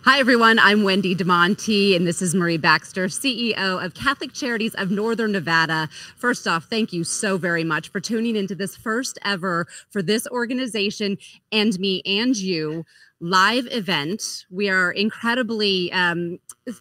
Hi, everyone. I'm Wendy DeMonte, and this is Marie Baxter, CEO of Catholic Charities of Northern Nevada. First off, thank you so very much for tuning into this first ever for this organization and me and you live event. We are incredibly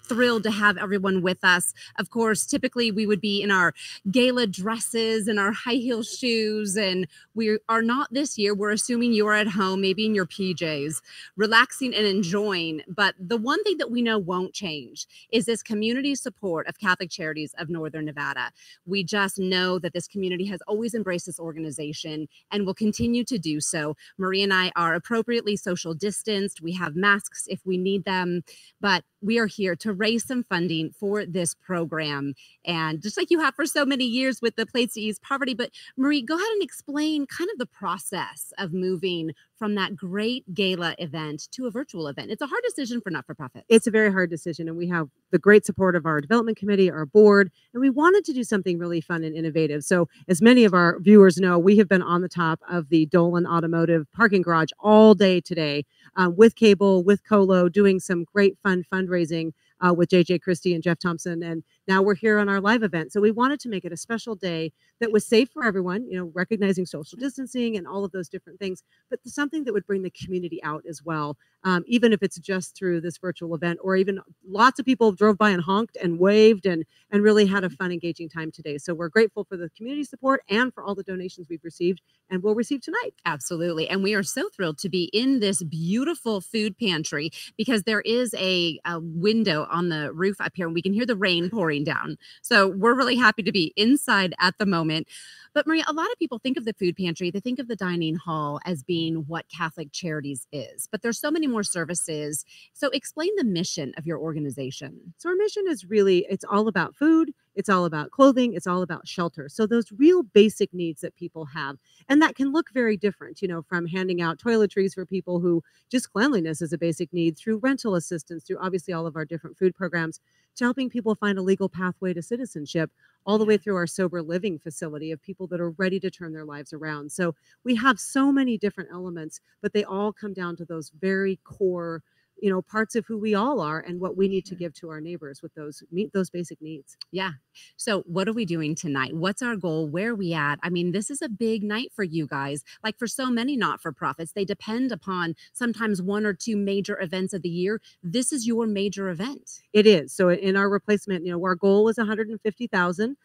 thrilled to have everyone with us. Of course, typically we would be in our gala dresses and our high heel shoes, and we are not this year. We're assuming you are at home, maybe in your PJs, relaxing and enjoying. But the one thing that we know won't change is this community support of Catholic Charities of Northern Nevada. We just know that this community has always embraced this organization and will continue to do so. Marie and I are appropriately social distanced. We have masks if we need them, but we are here to raise some funding for this program. And just like you have for so many years with the Plates to Ease Poverty. But Marie, go ahead and explain kind of the process of moving from that great gala event to a virtual event. It's a hard decision for not-for-profits. It's a very hard decision, and we have the great support of our development committee, our board, and we wanted to do something really fun and innovative. So as many of our viewers know, we have been on the top of the Dolan Automotive parking garage all day today with cable, with Colo, doing some great fun fundraising with JJ Christie and Jeff Thompson. And now we're here on our live event. So we wanted to make it a special day that was safe for everyone, you know, recognizing social distancing and all of those different things, but something that would bring the community out as well. Even if it's just through this virtual event, or even lots of people drove by and honked and waved and really had a fun, engaging time today. So we're grateful for the community support and for all the donations we've received and will receive tonight. Absolutely. And we are so thrilled to be in this beautiful food pantry because there is a window on the roof up here and we can hear the rain pouring down. So we're really happy to be inside at the moment. But Maria, a lot of people think of the food pantry, they think of the dining hall as being what Catholic Charities is, but there's so many more services. So explain the mission of your organization. So our mission is really, it's all about food. It's all about clothing. It's all about shelter. So those real basic needs that people have, and that can look very different, you know, from handing out toiletries for people who just cleanliness is a basic need, through rental assistance, through obviously all of our different food programs, to helping people find a legal pathway to citizenship, all the way through our sober living facility of people that are ready to turn their lives around. So we have so many different elements, but they all come down to those very core, you know, parts of who we all are and what we need to give to our neighbors with those, meet those basic needs. Yeah. So what are we doing tonight? What's our goal? Where are we at? I mean, this is a big night for you guys. Like for so many not-for-profits, they depend upon sometimes one or two major events of the year. This is your major event. It is. So in our replacement, you know, our goal was 150,000.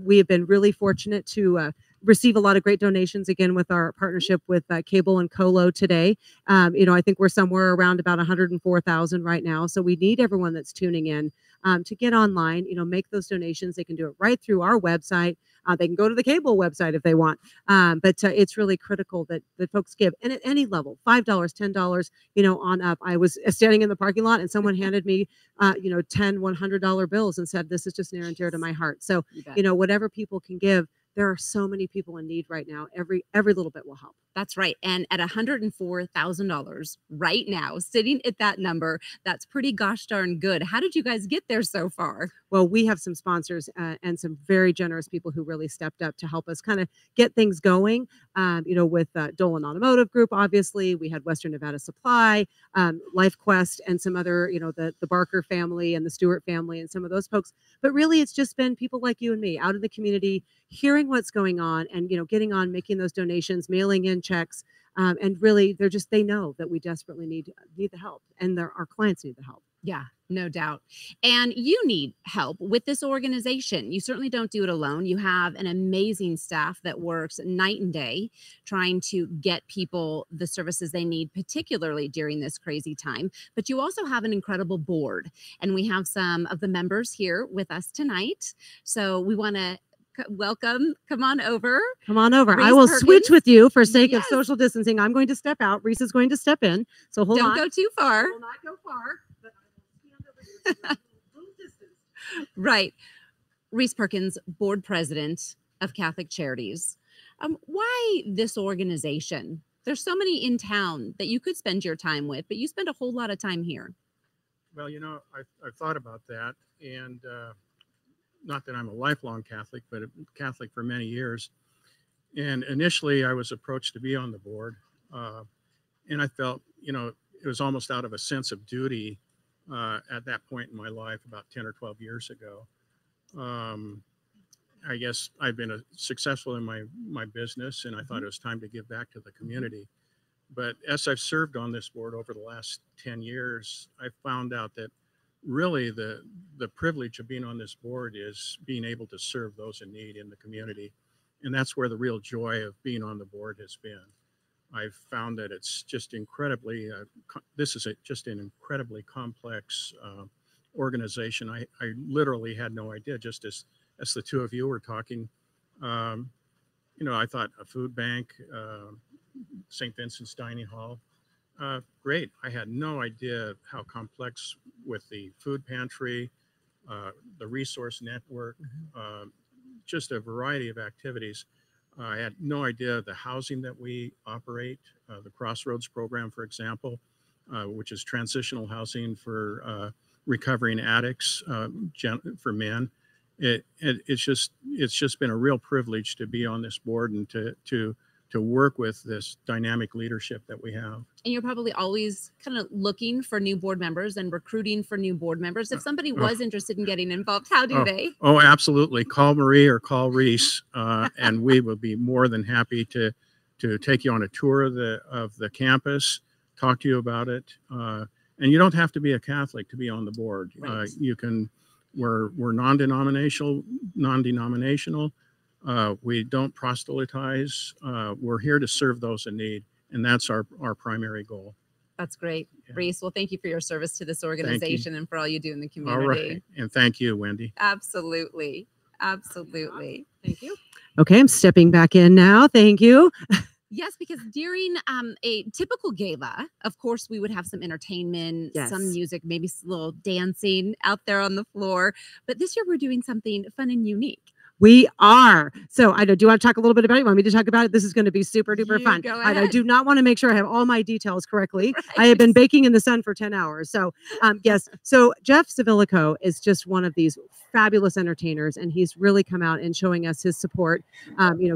We have been really fortunate to receive a lot of great donations again with our partnership with Cable and Colo today. You know, I think we're somewhere around about 104,000 right now. So we need everyone that's tuning in to get online, you know, make those donations. They can do it right through our website. They can go to the Cable website if they want. But it's really critical that folks give. And at any level, $5, $10, you know, on up. I was standing in the parking lot and someone handed me, you know, 10 $100 bills and said, this is just near and dear to my heart. So, you know, whatever people can give, there are so many people in need right now. Every little bit will help. That's right. And at $104,000 right now, sitting at that number, that's pretty gosh darn good. How did you guys get there so far? Well, we have some sponsors and some very generous people who really stepped up to help us kind of get things going. You know, with Dolan Automotive Group, obviously, we had Western Nevada Supply, Life Quest, and some other, you know, the Barker family and the Stewart family and some of those folks. But really, it's just been people like you and me out in the community, hearing what's going on and, you know, getting on, making those donations, mailing in checks. And really, they know that we desperately need the help, and our clients need the help. Yeah, no doubt. And you need help with this organization. You certainly don't do it alone. You have an amazing staff that works night and day trying to get people the services they need, particularly during this crazy time. But you also have an incredible board, and we have some of the members here with us tonight. So we want to welcome. Come on over. Come on over. Reese I will Perkins. switch with you for sake of social distancing. I'm going to step out. Reese is going to step in. So hold on. Don't go too far. I will not go far, but I will stand over here. So little distance. Right. Reese Perkins, board president of Catholic Charities. Why this organization? There's so many in town that you could spend your time with, but you spend a whole lot of time here. Well, you know, I've thought about that, and not that I'm a lifelong Catholic, but a Catholic for many years. And initially I was approached to be on the board. And I felt, you know, it was almost out of a sense of duty at that point in my life about 10 or 12 years ago. I guess I've been successful in my business, and I thought it was time to give back to the community. But as I've served on this board over the last 10 years, I found out that really the privilege of being on this board is being able to serve those in need in the community. And that's where the real joy of being on the board has been. I've found that it's just incredibly, just an incredibly complex organization. I literally had no idea, just as the two of you were talking. I thought a food bank, St. Vincent's Dining Hall, great. I had no idea how complex with the food pantry, the resource network, just a variety of activities. I had no idea the housing that we operate, the Crossroads program, for example, which is transitional housing for recovering addicts for men. It's just been a real privilege to be on this board and to work with this dynamic leadership that we have. And you're probably always kind of looking for new board members and recruiting for new board members. If somebody was interested in getting involved, how do they? Oh, absolutely. Call Marie or call Reese, and we will be more than happy to take you on a tour of the campus, talk to you about it. And you don't have to be a Catholic to be on the board. Right. We're non-denominational. We don't proselytize. We're here to serve those in need, and that's our primary goal. That's great. Yeah. Reese, well, thank you for your service to this organization and for all you do in the community. All right. And thank you, Wendy. Absolutely. Absolutely. Thank you. Okay, I'm stepping back in now. Thank you. Yes, because during a typical gala, of course, we would have some entertainment, some music, maybe a little dancing out there on the floor. But this year we're doing something fun and unique. We are. So do you want to talk a little bit about it? You want me to talk about it? This is going to be super duper fun. I do not want to make sure I have all my details correctly. Right. I have been baking in the sun for 10 hours. So yes. So Jeff Savilico is just one of these fabulous entertainers, and he's really come out and showing us his support.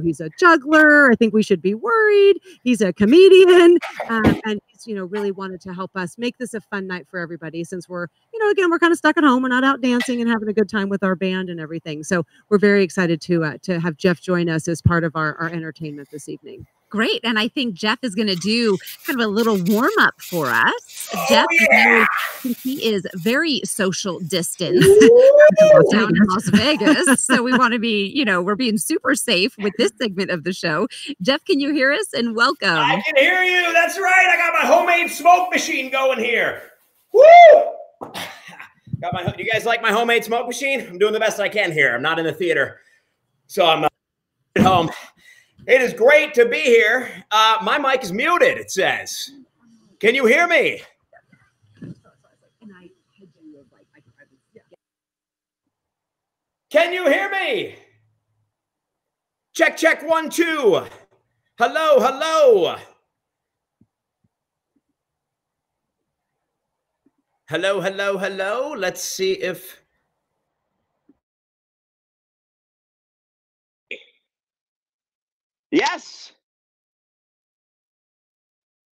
He's a juggler. I think we should be worried. He's a comedian, and he's, really wanted to help us make this a fun night for everybody, since we're, again, we're kind of stuck at home. We're not out dancing and having a good time with our band and everything. So we're very excited to have Jeff join us as part of our entertainment this evening. Great. And I think Jeff is going to do kind of a little warm up for us. Jeff, he is very social distance down in Las Vegas. So we want to be, we're being super safe with this segment of the show. Jeff, can you hear us? And welcome. I can hear you. That's right. I got my homemade smoke machine going here. Woo! Do you guys like my homemade smoke machine? I'm doing the best I can here. I'm not in the theater, so I'm at home. It is great to be here. My mic is muted, it says. Can you hear me? Can you hear me? Check, check, 1, 2. Hello, hello. Hello, hello, hello. Let's see if... Yes.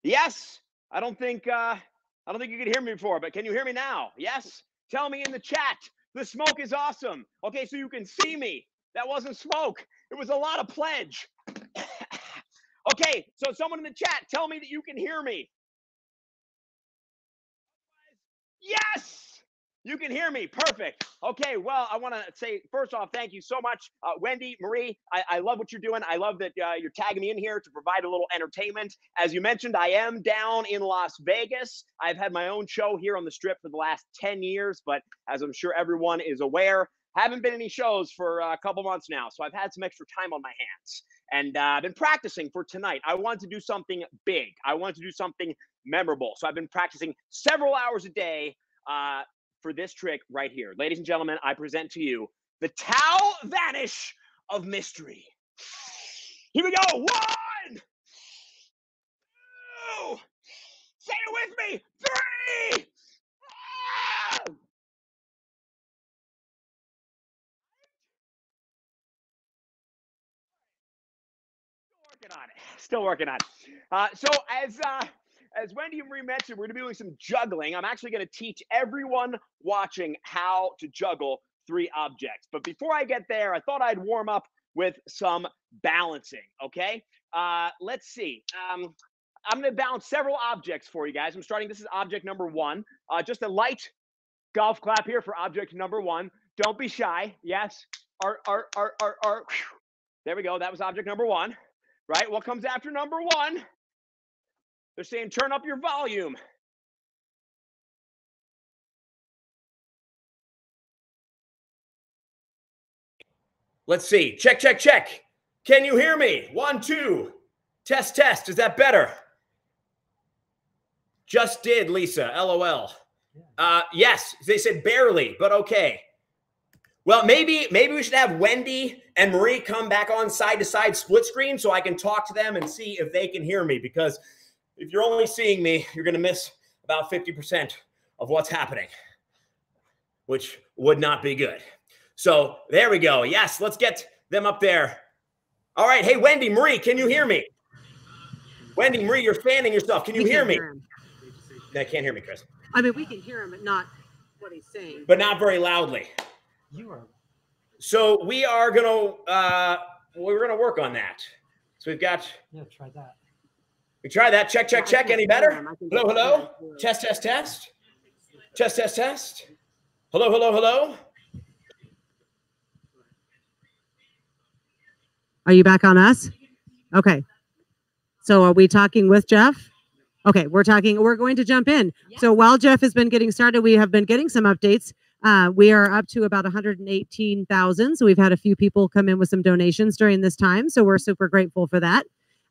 Yes. I don't think you could hear me before, but can you hear me now? Yes. Tell me in the chat. The smoke is awesome. Okay, so you can see me. That wasn't smoke. It was a lot of pledge. Okay, so someone in the chat, tell me that you can hear me. Yes. You can hear me. Perfect. Okay, well, I want to say, first off, thank you so much, Wendy, Marie. I love what you're doing. I love that you're tagging me in here to provide a little entertainment. As you mentioned, I am down in Las Vegas. I've had my own show here on the Strip for the last 10 years, but as I'm sure everyone is aware, haven't been any shows for a couple months now, so I've had some extra time on my hands. And I've been practicing for tonight. I wanted to do something big. I wanted to do something memorable. So I've been practicing several hours a day for this trick right here. Ladies and gentlemen, I present to you the Tau Vanish of Mystery. Here we go. 1, 2, say it with me. 3. Ah! Still working on it. So as Wendy and Marie mentioned, we're going to be doing some juggling. I'm actually going to teach everyone watching how to juggle 3 objects. But before I get there, I thought I'd warm up with some balancing, okay? Let's see. I'm going to balance several objects for you guys. I'm starting, this is object number 1. Just a light golf clap here for object number 1. Don't be shy. Yes. There we go. That was object number 1, right? What comes after number 1? They're saying turn up your volume. Let's see. Check, check, check. Can you hear me? 1, 2. Test, test. Is that better? Just did, Lisa. LOL. Yes, they said barely, but okay. Well, maybe we should have Wendy and Marie come back on side to side split screen so I can talk to them and see if they can hear me, because if you're only seeing me, you're going to miss about 50% of what's happening, which would not be good. So there we go. Yes, let's get them up there. All right. Hey, Wendy, Marie, can you hear me? Wendy, Marie, you're fanning yourself. Can you hear me? They can't hear me, Chris. I mean, we can hear him, but not what he's saying. But not very loudly. You are. So we are we're gonna work on that. So we've got. Yeah, try that. We try that. Check, check, check. Any better? Hello, hello. Test, test, test. Test, test, test. Hello, hello, hello. Are you back on us? Okay. So are we talking with Jeff? Okay, we're going to jump in. Yeah. So while Jeff has been getting started, we have been getting some updates. We are up to about 118,000. So we've had a few people come in with some donations during this time. So we're super grateful for that,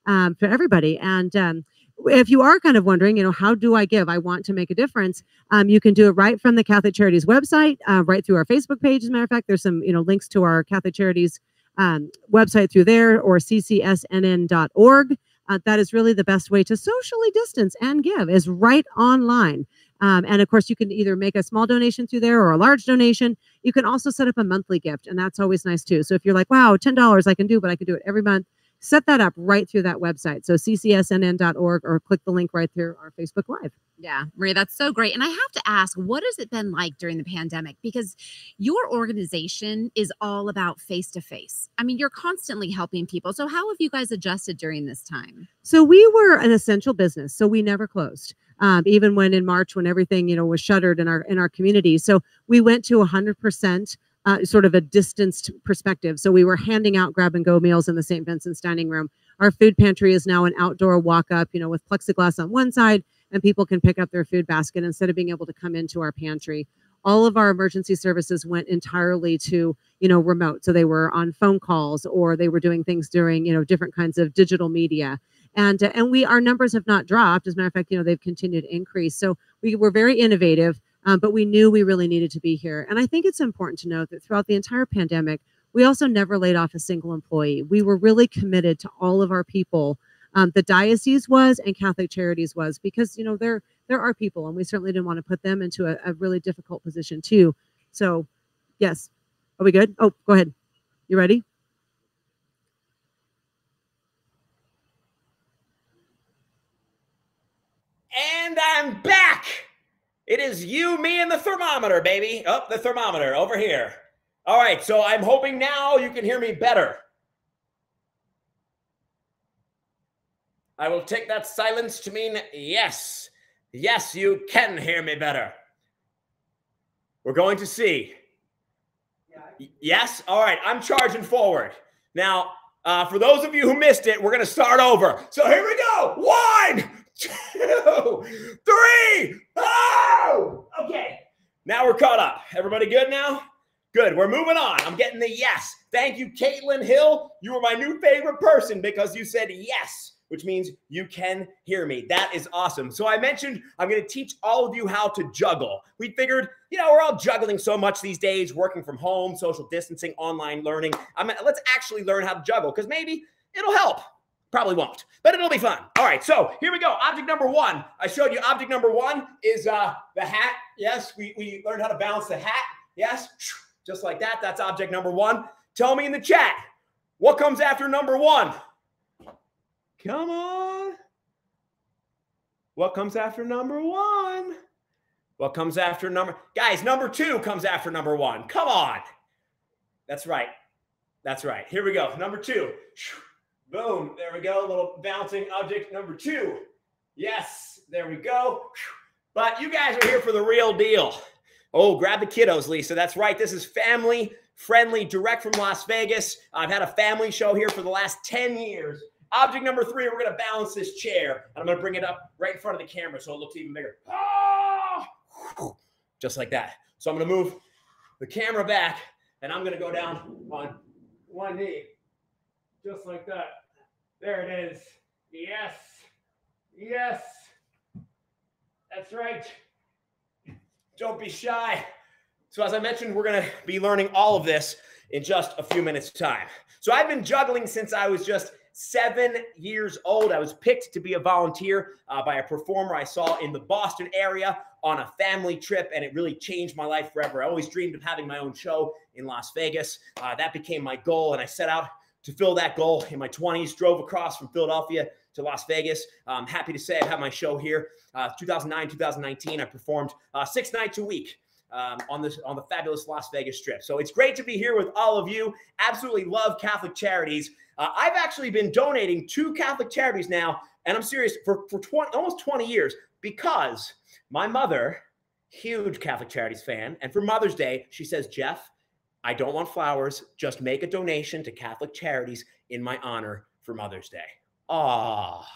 for everybody. And if you are kind of wondering, how do I give? I want to make a difference. You can do it right from the Catholic Charities website, right through our Facebook page. As a matter of fact, there's some, links to our Catholic Charities website through there, or ccsnn.org. That is really the best way to socially distance and give, is right online. And of course, you can either make a small donation through there or a large donation. You can also set up a monthly gift, and that's always nice too. So if you're like, wow, $10 I can do, but I can do it every month, set that up right through that website. So ccsnn.org, or click the link right through our Facebook Live. Yeah, Maria, that's so great. And I have to ask, what has it been like during the pandemic? Because your organization is all about face-to-face. I mean, you're constantly helping people. So how have you guys adjusted during this time? So we were an essential business, so we never closed. Even when in March, when everything, was shuttered in our community. So we went to 100%. Sort of a distanced perspective. So we were handing out grab-and-go meals in the St. Vincent's dining room. Our food pantry is now an outdoor walk-up, with plexiglass on one side, and people can pick up their food basket instead of being able to come into our pantry. All of our emergency services went entirely to, remote. So they were on phone calls, or they were doing things during, different kinds of digital media. And our numbers have not dropped. As a matter of fact, they've continued to increase. So we were very innovative. But we knew we really needed to be here. And I think it's important to note that throughout the entire pandemic, we also never laid off a single employee. We were really committed to all of our people. The diocese was, and Catholic Charities was, because, there are people, and we certainly didn't want to put them into a really difficult position too. So, yes. Are we good? Oh, go ahead. You ready? And I'm back. It is you, me, and the thermometer, baby. Oh, the thermometer over here. All right, so I'm hoping now you can hear me better. I will take that silence to mean yes. Yes, you can hear me better. We're going to see. Yes? All right, I'm charging forward. Now, for those of you who missed it, we're going to start over. So here we go. 1, 2, 3. Oh! Okay. Now we're caught up. Everybody good now? Good. We're moving on. I'm getting the yes. Thank you, Caitlin Hill. You were my new favorite person because you said yes, which means you can hear me. That is awesome. So I mentioned I'm going to teach all of you how to juggle. We figured, we're all juggling so much these days, working from home, social distancing, online learning. Let's actually learn how to juggle, because maybe it'll help. Probably won't, but it'll be fun. All right, so here we go. Object number 1. I showed you object number 1 is the hat. Yes, we learned how to balance the hat. Yes, just like that. That's object number 1. Tell me in the chat, what comes after number 1? Come on. 1, 2, 3. Oh! Okay, now we're caught up. Everybody good now? Good. We're moving on. I'm getting the yes. Thank you, Caitlin Hill. You were my new favorite person because you said yes, which means you can hear me. That is awesome. So I mentioned I'm going to teach all of you how to juggle. We figured, we're all juggling so much these days, working from home, social distancing, online learning. Let's actually learn how to juggle, because maybe it'll help. Probably won't, but it'll be fun. All right, so here we go. Object number 1. Come on. What comes after number 1? What comes after guys, number 2 comes after number 1. Come on. That's right. That's right. Here we go. Number 2. Boom. There we go. A little bouncing object. Number 2. Yes. There we go. But you guys are here for the real deal. Oh, grab the kiddos, Lisa. That's right. This is family friendly, direct from Las Vegas. I've had a family show here for the last 10 years. Object number 3, we're going to balance this chair. And I'm going to bring it up right in front of the camera so it looks even bigger. Just like that. So I'm going to move the camera back, and I'm going to go down on one knee. Just like that. There it is. Yes. Yes. That's right. Don't be shy. So as I mentioned, we're going to be learning all of this in just a few minutes' time. So I've been juggling since I was just 7 years old. I was picked to be a volunteer by a performer I saw in the Boston area on a family trip, and it really changed my life forever. I always dreamed of having my own show in Las Vegas. That became my goal, and I set out to fill that goal in my 20s, drove across from Philadelphia to Las Vegas. I'm happy to say I have my show here. 2009, 2019, I performed 6 nights a week on the fabulous Las Vegas Strip. So it's great to be here with all of you. Absolutely love Catholic Charities. I've actually been donating to Catholic Charities now, and I'm serious, for almost 20 years, because my mother, huge Catholic Charities fan, and for Mother's Day, she says, Jeff, I don't want flowers. Just make a donation to Catholic Charities in my honor for Mother's Day. Ah,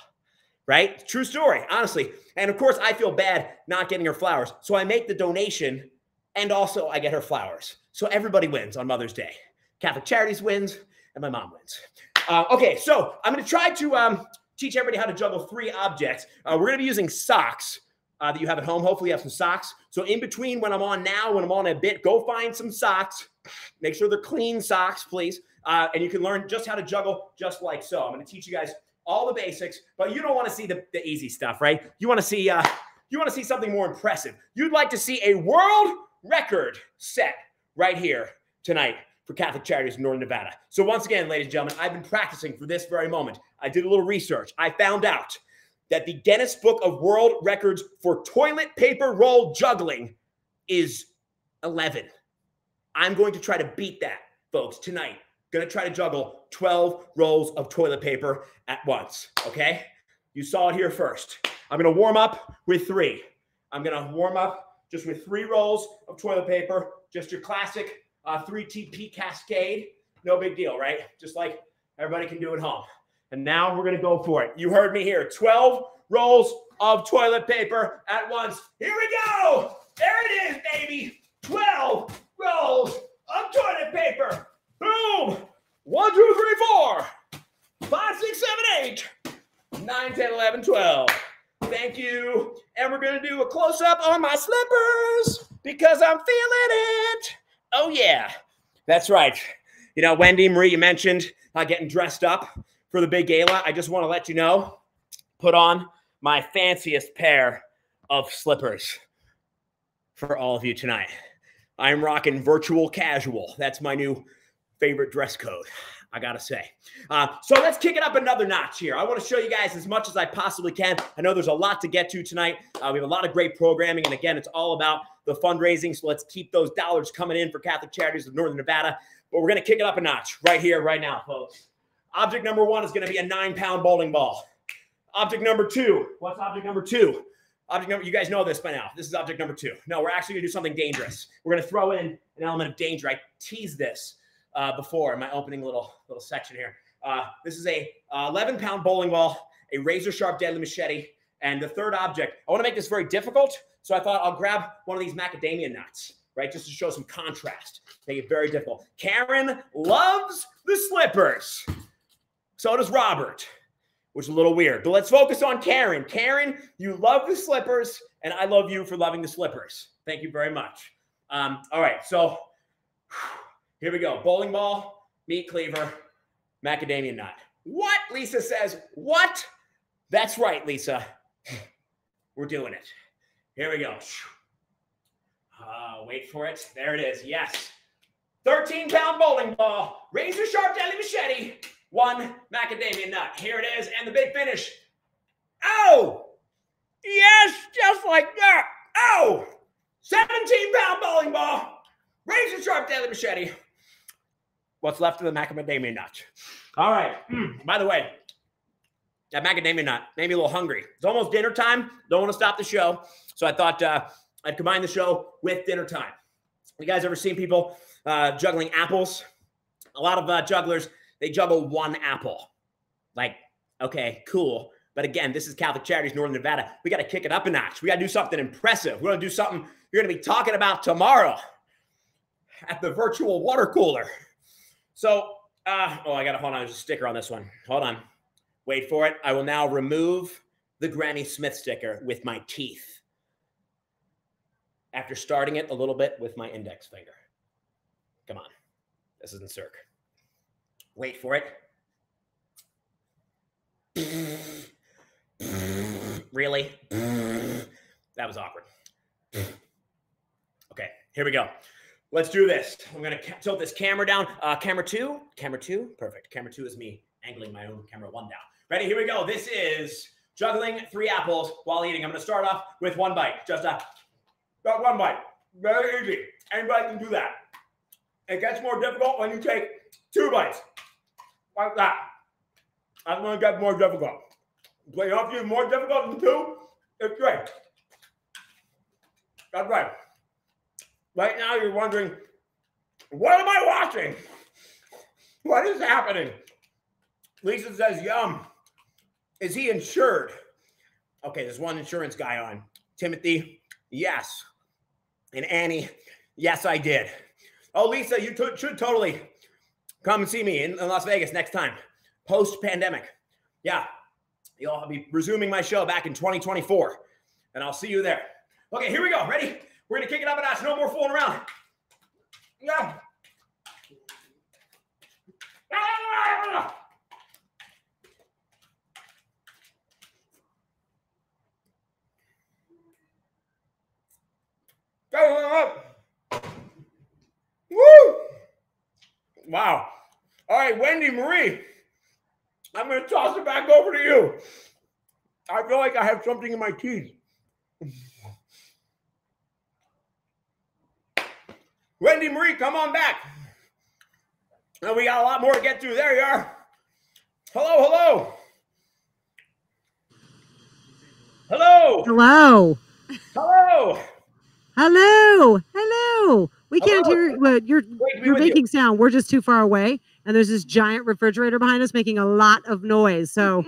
right? True story, honestly. And of course, I feel bad not getting her flowers. So I make the donation, and also I get her flowers. So everybody wins on Mother's Day. Catholic Charities wins, and my mom wins. Okay, so I'm going to try to teach everybody how to juggle 3 objects. We're going to be using socks that you have at home. Hopefully you have some socks. So in between when I'm on now, when I'm on a bit, go find some socks. Make sure they're clean socks, please. And you can learn just how to juggle just like so. I'm going to teach you guys all the basics, but you don't want to see the easy stuff, right? You want to see something more impressive. You'd like to see a world record set right here tonight for Catholic Charities in Northern Nevada. So once again, ladies and gentlemen, I've been practicing for this very moment. I did a little research. I found out that the Guinness Book of World Records for toilet paper roll juggling is 11. I'm going to try to beat that, folks, tonight. Going to try to juggle 12 rolls of toilet paper at once, okay? You saw it here first. I'm going to warm up with 3. I'm going to warm up just with 3 rolls of toilet paper, just your classic 3TP cascade. No big deal, right? Just like everybody can do at home. And now we're going to go for it. You heard me here. 12 rolls of toilet paper at once. Here we go. There it is, baby. 12 rolls of toilet paper. Boom. 1, 2, 3, 4, 5, 6, 7, 8, 9, 10, 11, 12. Thank you. And we're going to do a close-up on my slippers because I'm feeling it. Oh, yeah. That's right. You know, Wendy, Marie, you mentioned getting dressed up for the big gala. I just want to let you know, put on my fanciest pair of slippers for all of you tonight. I'm rocking virtual casual. That's my new favorite dress code, I gotta say. So let's kick it up another notch here. I want to show you guys as much as I possibly can. I know there's a lot to get to tonight. We have a lot of great programming, and again, it's all about the fundraising, so let's keep those dollars coming in for Catholic Charities of Northern Nevada. But we're going to kick it up a notch right here, right now, folks. Object number 1 is going to be a 9-pound bowling ball. Object number 2. What's object number 2? You guys know this by now. This is object number 2. No, we're actually going to do something dangerous. We're going to throw in an element of danger. I teased this before in my opening little section here. This is a 11-pound bowling ball, a razor-sharp deadly machete, and the third object. I want to make this very difficult, so I thought I'll grab one of these macadamia nuts, right, just to show some contrast. Make it very difficult. Karen loves the slippers. So does Robert, which is a little weird. But let's focus on Karen. Karen, you love the slippers, and I love you for loving the slippers. Thank you very much. All right, so here we go. Bowling ball, meat cleaver, macadamia nut. What? Lisa says, what? That's right, Lisa. We're doing it. Here we go. Wait for it. There it is. Yes. 13-pound bowling ball, razor-sharp deadly machete, 1 macadamia nut. Here it is, and the big finish. Oh! Yes, just like that. Oh, 17-pound bowling ball, razor sharp daily machete. What's left of the macadamia nuts. All right. By the way, that macadamia nut made me a little hungry. It's almost dinner time. Don't want to stop the show. So I thought I'd combine the show with dinner time. You guys ever seen people juggling apples? A lot of jugglers, they juggle one apple. Like, okay, cool. But again, this is Catholic Charities, Northern Nevada. We got to kick it up a notch. We got to do something impressive. We're going to do something you're going to be talking about tomorrow at the virtual water cooler. So, I got to hold on. There's a sticker on this one. Hold on. Wait for it. I will now remove the Granny Smith sticker with my teeth after starting it a little bit with my index finger. Come on. This isn't Cirque. Wait for it. Really? That was awkward. Okay, here we go. Let's do this. I'm going to tilt this camera down. Camera two. Perfect. Camera 2 is me angling my own camera 1 down. Ready? Here we go. This is juggling 3 apples while eating. I'm going to start off with 1 bite. Just one bite. Very easy. Anybody can do that. It gets more difficult when you take 2 bites. Like that. I'm going to get more difficult. But if it's more difficult than 2, it's great. That's right. Right now you're wondering, what am I watching? What is happening? Lisa says, yum. Is he insured? Okay, there's one insurance guy on. Timothy, yes. And Annie, yes, I did. Oh, Lisa, you should totally come and see me in Las Vegas next time, post-pandemic. Yeah, I'll be resuming my show back in 2024, and I'll see you there. Okay, here we go. Ready? We're going to kick it up a notch. No more fooling around. Yeah. Woo! Wow. All right, Wendy Marie, I'm going to toss it back over to you. I feel like I have something in my teeth. Wendy Marie, come on back. And we got a lot more to get through. There you are. Hello. We can't hear what you're making sound. We're just too far away. And there's this giant refrigerator behind us making a lot of noise. So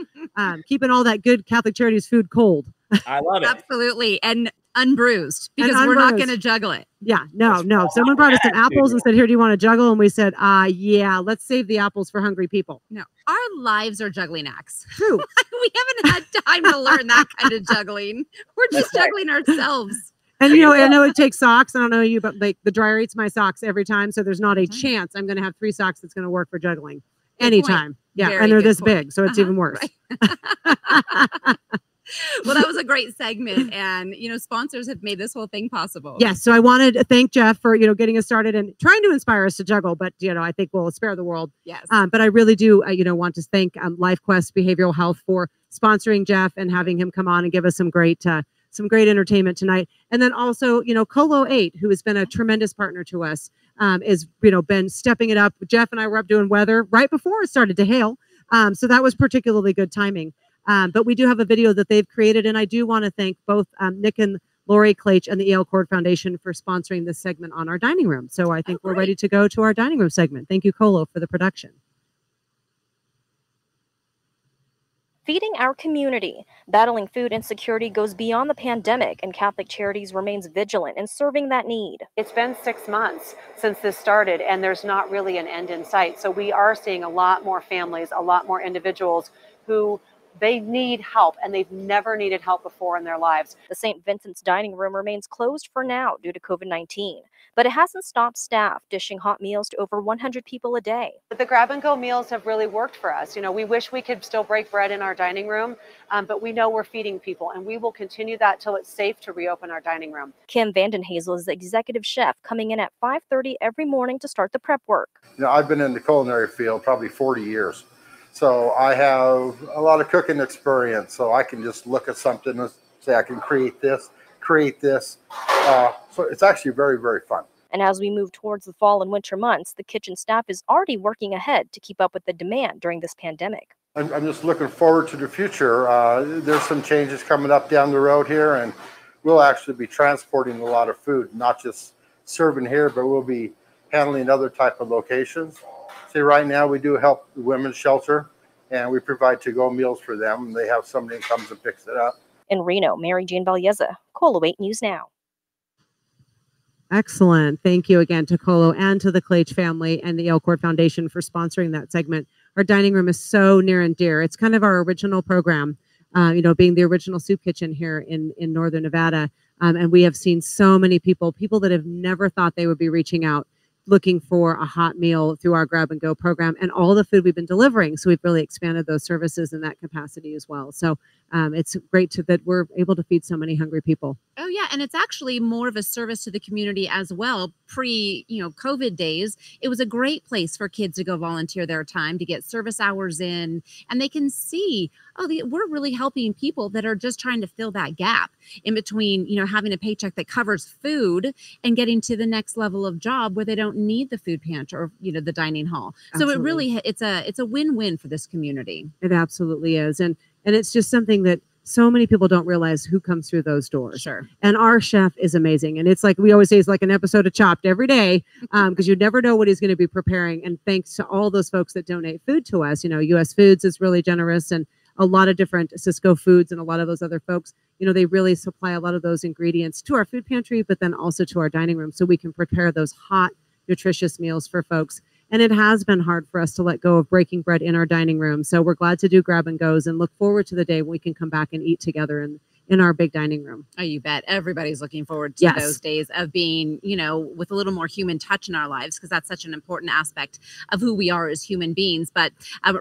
keeping all that good Catholic Charities food cold. I love it. Absolutely. And unbruised, because we're not going to juggle it. Yeah, no. Someone brought us some apples and said, here, do you want to juggle? And we said, yeah, let's save the apples for hungry people. No, our lives are juggling acts. True. We haven't had time to learn that kind of juggling. We're just juggling ourselves. And, I know it takes socks. I don't know you, but like the dryer eats my socks every time. So there's not a chance I'm going to have 3 socks that's going to work for juggling anytime. Yeah. Very and they're this point. big. So it's even worse. Right. Well, that was a great segment, and sponsors have made this whole thing possible. Yes, so I wanted to thank Jeff for getting us started and trying to inspire us to juggle, but I think we'll spare the world. Yes. But I really do want to thank LifeQuest Behavioral Health for sponsoring Jeff and having him come on and give us some great entertainment tonight. And then also Colo 8, who has been a tremendous partner to us, is been stepping it up. Jeff and I were up doing weather right before it started to hail, so that was particularly good timing. But we do have a video that they've created, and I do want to thank both Nick and Lori Claich and the E.L. Cord Foundation for sponsoring this segment on our dining room. So I think we're ready to go to our dining room segment. Thank you, Colo, for the production. Feeding our community. Battling food insecurity goes beyond the pandemic, and Catholic Charities remains vigilant in serving that need. It's been 6 months since this started, and there's not really an end in sight. So we are seeing a lot more families, a lot more individuals who they need help, and they've never needed help before in their lives. The St. Vincent's dining room remains closed for now due to COVID-19, but it hasn't stopped staff dishing hot meals to over 100 people a day. The grab-and-go meals have really worked for us. We wish we could still break bread in our dining room, but we know we're feeding people, and we will continue that till it's safe to reopen our dining room. Kim Vandenhazel is the executive chef, coming in at 5:30 every morning to start the prep work. I've been in the culinary field probably 40 years. So I have a lot of cooking experience, so I can just look at something and say I can create this. So it's actually very, very fun. And as we move towards the fall and winter months, the kitchen staff is already working ahead to keep up with the demand during this pandemic. I'm just looking forward to the future. There's some changes coming up down the road here, and we'll actually be transporting a lot of food, not just serving here, but we'll be handling other type of locations. See, right now we do help the women's shelter, and we provide to-go meals for them. They have somebody who comes and picks it up. In Reno, Mary Jane Valieza, KOLO 8 News Now. Excellent. Thank you again to Colo and to the Clache family and the Elkhorn Foundation for sponsoring that segment. Our dining room is so near and dear. It's kind of our original program, being the original soup kitchen here in Northern Nevada. And we have seen so many people that have never thought they would be reaching out, looking for a hot meal through our grab and go program and all the food we've been delivering. So we've really expanded those services in that capacity as well. So it's great that we're able to feed so many hungry people. Oh yeah, and it's actually more of a service to the community as well. COVID days, it was a great place for kids to go volunteer their time to get service hours in, and they can see, we're really helping people that are just trying to fill that gap in between, having a paycheck that covers food and getting to the next level of job where they don't need the food pantry or the dining hall. Absolutely. So it really it's a win-win for this community. It absolutely is, and it's just something that so many people don't realize who comes through those doors. Sure. And our chef is amazing. And it's like we always say, it's like an episode of Chopped every day, because you never know what he's going to be preparing. And thanks to all those folks that donate food to us, US Foods is really generous, and a lot of different Cisco Foods and a lot of those other folks, they really supply a lot of those ingredients to our food pantry, but then also to our dining room so we can prepare those hot, nutritious meals for folks. And it has been hard for us to let go of breaking bread in our dining room. So we're glad to do grab and goes and look forward to the day when we can come back and eat together in our big dining room. Oh, you bet. Everybody's looking forward to those days of being, with a little more human touch in our lives, because that's such an important aspect of who we are as human beings. But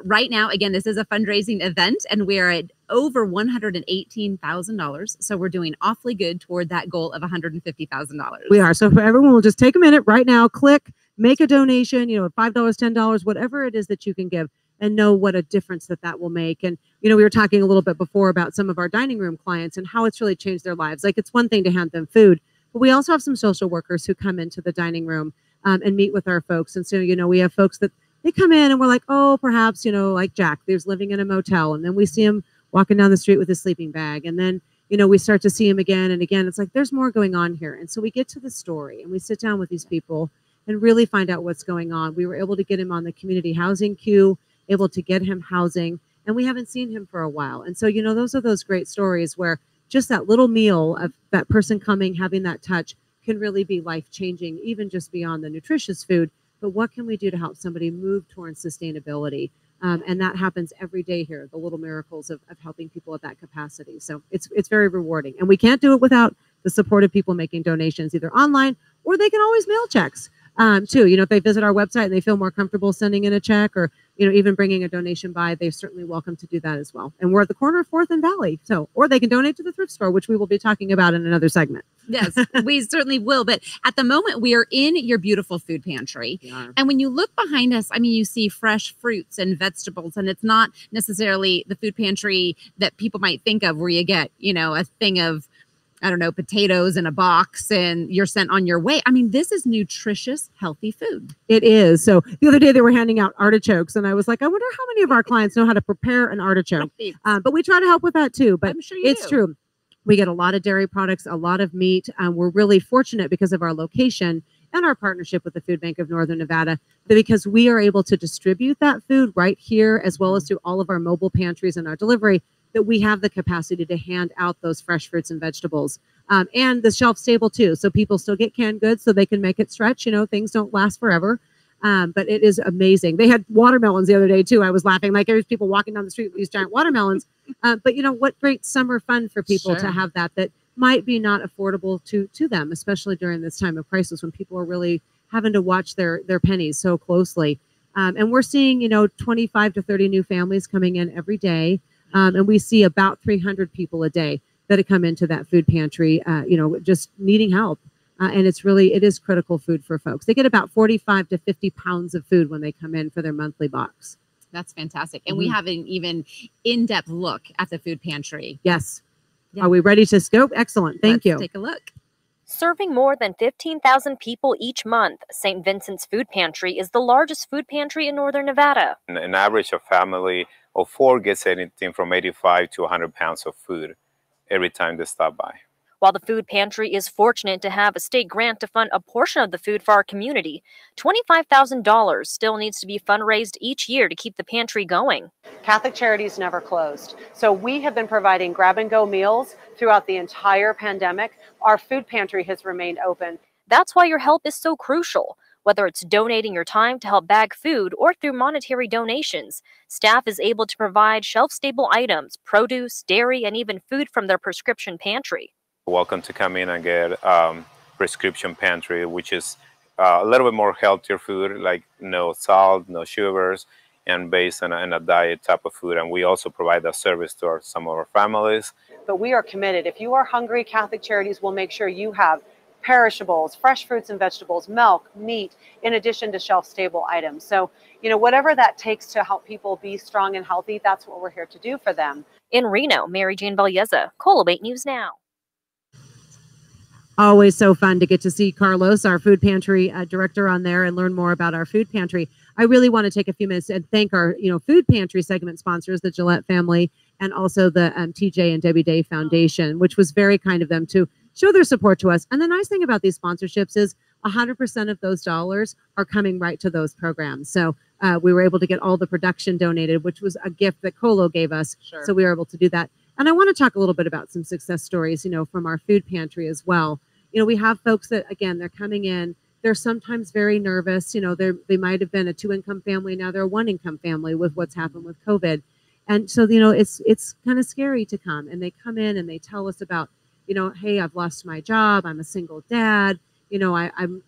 right now, again, this is a fundraising event, and we're at over $118,000. So we're doing awfully good toward that goal of $150,000. We are. So for everyone, will just take a minute right now, click, make a donation, $5, $10, whatever it is that you can give, and know what a difference that will make. And, we were talking a little bit before about some of our dining room clients and how it's really changed their lives. Like, it's one thing to hand them food, but we also have some social workers who come into the dining room and meet with our folks. And so, we have folks that they come in and we're like, oh, perhaps, like Jack, who's living in a motel. And then we see him walking down the street with his sleeping bag. And then, we start to see him again and again. It's like, there's more going on here. And so we get to the story and we sit down with these people and really find out what's going on. We were able to get him on the community housing queue, able to get him housing, and we haven't seen him for a while. And so, those are those great stories where just that little meal of that person coming, having that touch can really be life-changing, even just beyond the nutritious food. But what can we do to help somebody move towards sustainability? And that happens every day here, the little miracles of helping people at that capacity. So it's very rewarding. And we can't do it without the support of people making donations, either online or they can always mail checks. Too, if they visit our website and they feel more comfortable sending in a check or, even bringing a donation by, they're certainly welcome to do that as well. And we're at the corner of 4th and Valley. So, or they can donate to the thrift store, which we will be talking about in another segment. Yes, we certainly will. But at the moment, we are in your beautiful food pantry. And when you look behind us, you see fresh fruits and vegetables, and it's not necessarily the food pantry that people might think of where you get, a thing of, potatoes in a box and you're sent on your way. This is nutritious, healthy food. It is. So the other day they were handing out artichokes and I was like, I wonder how many of our clients know how to prepare an artichoke. Right. But we try to help with that too. But I'm sure it's true. We get a lot of dairy products, a lot of meat. We're really fortunate because of our location and our partnership with the Food Bank of Northern Nevada, because we are able to distribute that food right here, as well as through all of our mobile pantries and our delivery, that we have the capacity to hand out those fresh fruits and vegetables. And the shelf stable too. So people still get canned goods so they can make it stretch. Things don't last forever. But it is amazing. They had watermelons the other day too. I was laughing, like there's people walking down the street with these giant watermelons. But what great summer fun for people to have that might be not affordable to them, especially during this time of crisis when people are really having to watch their pennies so closely. And we're seeing, 25 to 30 new families coming in every day. And we see about 300 people a day that come into that food pantry, just needing help. And it is critical food for folks. They get about 45 to 50 pounds of food when they come in for their monthly box. That's fantastic. And we have an even in-depth look at the food pantry. Yes. Yeah. Are we ready to scope? Excellent. Thank Let's you. take a look. Serving more than 15,000 people each month, St. Vincent's Food Pantry is the largest food pantry in northern Nevada. An average of family of 4 gets anything from 85 to 100 pounds of food every time they stop by. While the food pantry is fortunate to have a state grant to fund a portion of the food for our community, $25,000 still needs to be fundraised each year to keep the pantry going. Catholic Charities never closed. So we have been providing grab-and-go meals throughout the entire pandemic. Our food pantry has remained open. That's why your help is so crucial. Whether it's donating your time to help bag food or through monetary donations, staff is able to provide shelf-stable items, produce, dairy, and even food from their prescription pantry. Welcome to come in and get prescription pantry, which is a little bit more healthier food, like no salt, no sugars, and based on a diet type of food. And we also provide that service to some of our families. But we are committed. If you are hungry, Catholic Charities will make sure you have perishables, fresh fruits and vegetables, milk, meat, in addition to shelf-stable items. So, whatever that takes to help people be strong and healthy, that's what we're here to do for them. In Reno, Mary Jane Valleza, KOLO 8 News Now. Always so fun to get to see Carlos, our food pantry director, on there and learn more about our food pantry. I really want to take a few minutes and thank our food pantry segment sponsors, the Gillette family, and also the TJ and Debbie Day Foundation, which was very kind of them to show their support to us. And the nice thing about these sponsorships is 100% of those dollars are coming right to those programs. So we were able to get all the production donated, which was a gift that KOLO gave us. Sure. So we were able to do that. And I want to talk a little bit about some success stories, from our food pantry as well. We have folks that, again, they're coming in. They're sometimes very nervous. They might have been a 2-income family. Now they're a 1-income family with what's happened with COVID. And so, it's kind of scary to come. And they come in and they tell us about, hey, I've lost my job. I'm a single dad. I'm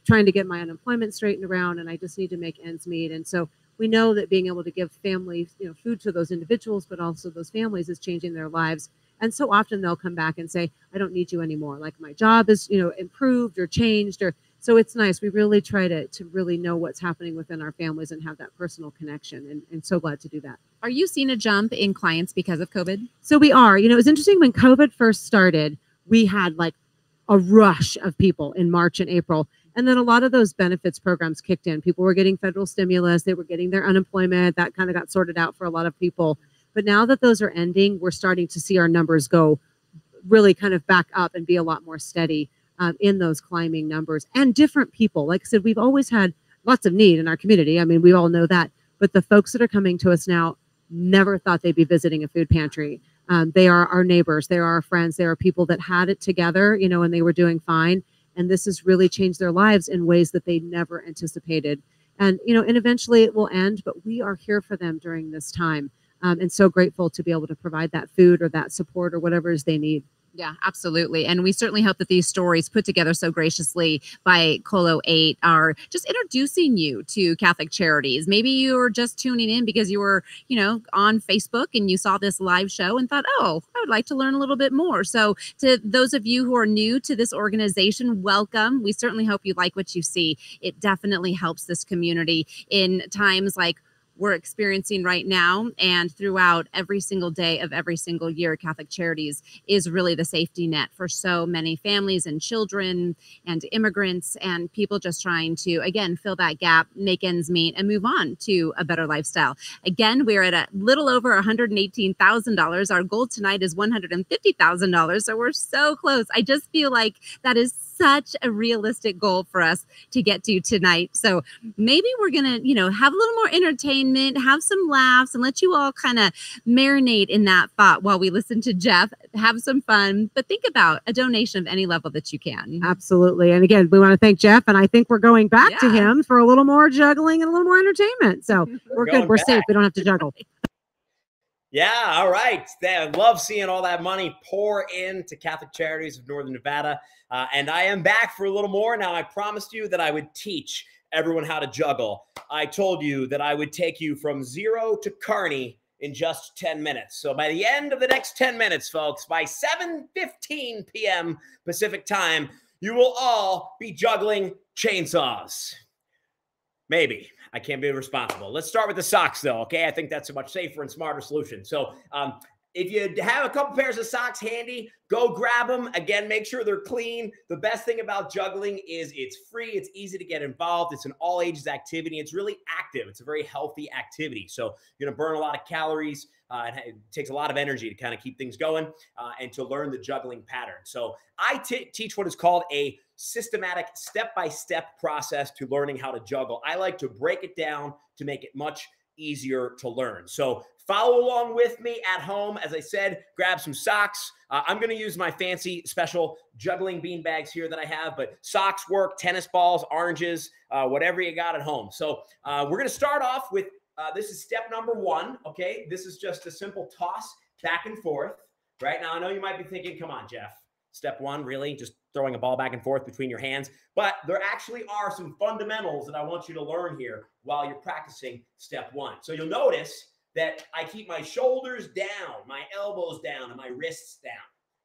trying to get my unemployment straightened around and I just need to make ends meet. And so we know that being able to give families, food to those individuals, but also those families is changing their lives. And so often they'll come back and say, I don't need you anymore. Like my job is, improved or changed. So it's nice. We really try to really know what's happening within our families and have that personal connection. And so glad to do that. Are you seeing a jump in clients because of COVID? So we are. It was interesting when COVID first started, we had like a rush of people in March and April. And then a lot of those benefits programs kicked in. People were getting federal stimulus. They were getting their unemployment. That kind of got sorted out for a lot of people. But now that those are ending, we're starting to see our numbers go really kind of back up and be a lot more steady in those climbing numbers. And different people. Like I said, we've always had lots of need in our community. I mean, we all know that. But the folks that are coming to us now never thought they'd be visiting a food pantry. They are our neighbors. They are our friends. They are people that had it together, and they were doing fine. And this has really changed their lives in ways that they never anticipated. And, and eventually it will end, but we are here for them during this time. And so grateful to be able to provide that food or that support or whatever it is they need. Yeah, absolutely. And we certainly hope that these stories put together so graciously by KOLO 8 are just introducing you to Catholic Charities. Maybe you were just tuning in because you were, on Facebook and you saw this live show and thought, oh, I would like to learn a little bit more. So to those of you who are new to this organization, welcome. We certainly hope you like what you see. It definitely helps this community in times like we're experiencing right now and throughout every single day of every single year. Catholic Charities is really the safety net for so many families and children and immigrants and people just trying to, again, fill that gap, make ends meet, and move on to a better lifestyle. Again, we're at a little over $118,000. Our goal tonight is $150,000. So we're so close. I just feel like that is such a realistic goal for us to get to tonight. So maybe we're going to, have a little more entertainment, have some laughs, and let you all kind of marinate in that thought while we listen to Jeff, have some fun, but think about a donation of any level that you can. Absolutely. And again, we want to thank Jeff, and I think we're going back to him for a little more juggling and a little more entertainment. So we're good. We're safe. We don't have to juggle. Yeah, all right. I love seeing all that money pour into Catholic Charities of Northern Nevada. And I am back for a little more. Now, I promised you that I would teach everyone how to juggle. I told you that I would take you from zero to Kearney in just 10 minutes. So by the end of the next 10 minutes, folks, by 7:15 p.m. Pacific time, you will all be juggling chainsaws. Maybe. I can't be responsible. Let's start with the socks, though, okay? I think that's a much safer and smarter solution. So If you have a couple pairs of socks handy, go grab them. Again, make sure they're clean. The best thing about juggling is it's free. It's easy to get involved. It's an all ages activity. It's really active. It's a very healthy activity. So you're going to burn a lot of calories. It takes a lot of energy to kind of keep things going and to learn the juggling pattern. So I teach what is called a systematic step-by-step process to learning how to juggle. I like to break it down to make it much easier to learn. So follow along with me at home. As I said, grab some socks. I'm going to use my fancy special juggling bean bags here that I have, but socks work, tennis balls, oranges, whatever you got at home. So we're going to start off with, this is step number 1. Okay. This is just a simple toss back and forth. Right now, I know you might be thinking, come on, Jeff, step 1, really? Just throwing a ball back and forth between your hands. But there actually are some fundamentals that I want you to learn here while you're practicing step 1. So you'll notice that I keep my shoulders down, my elbows down, and my wrists down,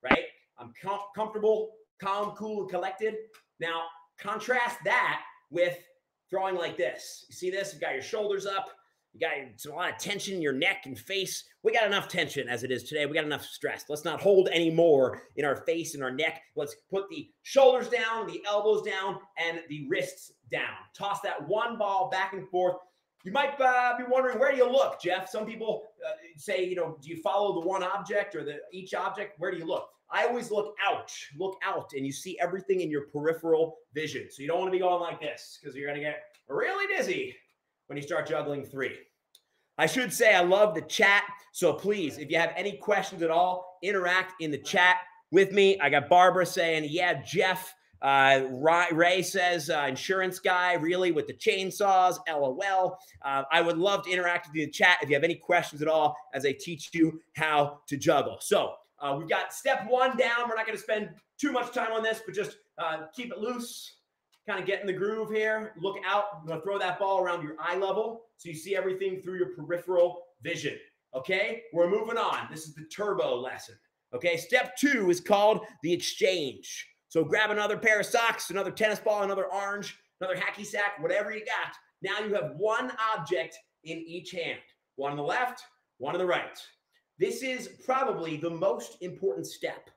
right? I'm comfortable, calm, cool, and collected. Now, contrast that with throwing like this. You see this? You've got your shoulders up. You got a lot of tension in your neck and face. We got enough tension as it is today. We got enough stress. Let's not hold any more in our face and our neck. Let's put the shoulders down, the elbows down, and the wrists down. Toss that one ball back and forth. You might be wondering, where do you look, Jeff? Some people say, you know, do you follow the one object or each object? Where do you look? I always look out, and you see everything in your peripheral vision. So you don't want to be going like this because you're going to get really dizzy when you start juggling 3. I should say I love the chat. So please, if you have any questions at all, interact in the chat with me. I got Barbara saying, yeah, Jeff. Ray says, insurance guy, really, with the chainsaws, LOL. I would love to interact with you in the chat if you have any questions at all as I teach you how to juggle. So we've got step 1 down. We're not going to spend too much time on this, but just keep it loose. Kind of get in the groove here. Look out. I'm going to throw that ball around your eye level so you see everything through your peripheral vision. Okay, we're moving on. This is the turbo lesson. Okay, step 2 is called the exchange. So grab another pair of socks, another tennis ball, another orange, another hacky sack, whatever you got. Now you have one object in each hand. One on the left, one on the right. This is probably the most important step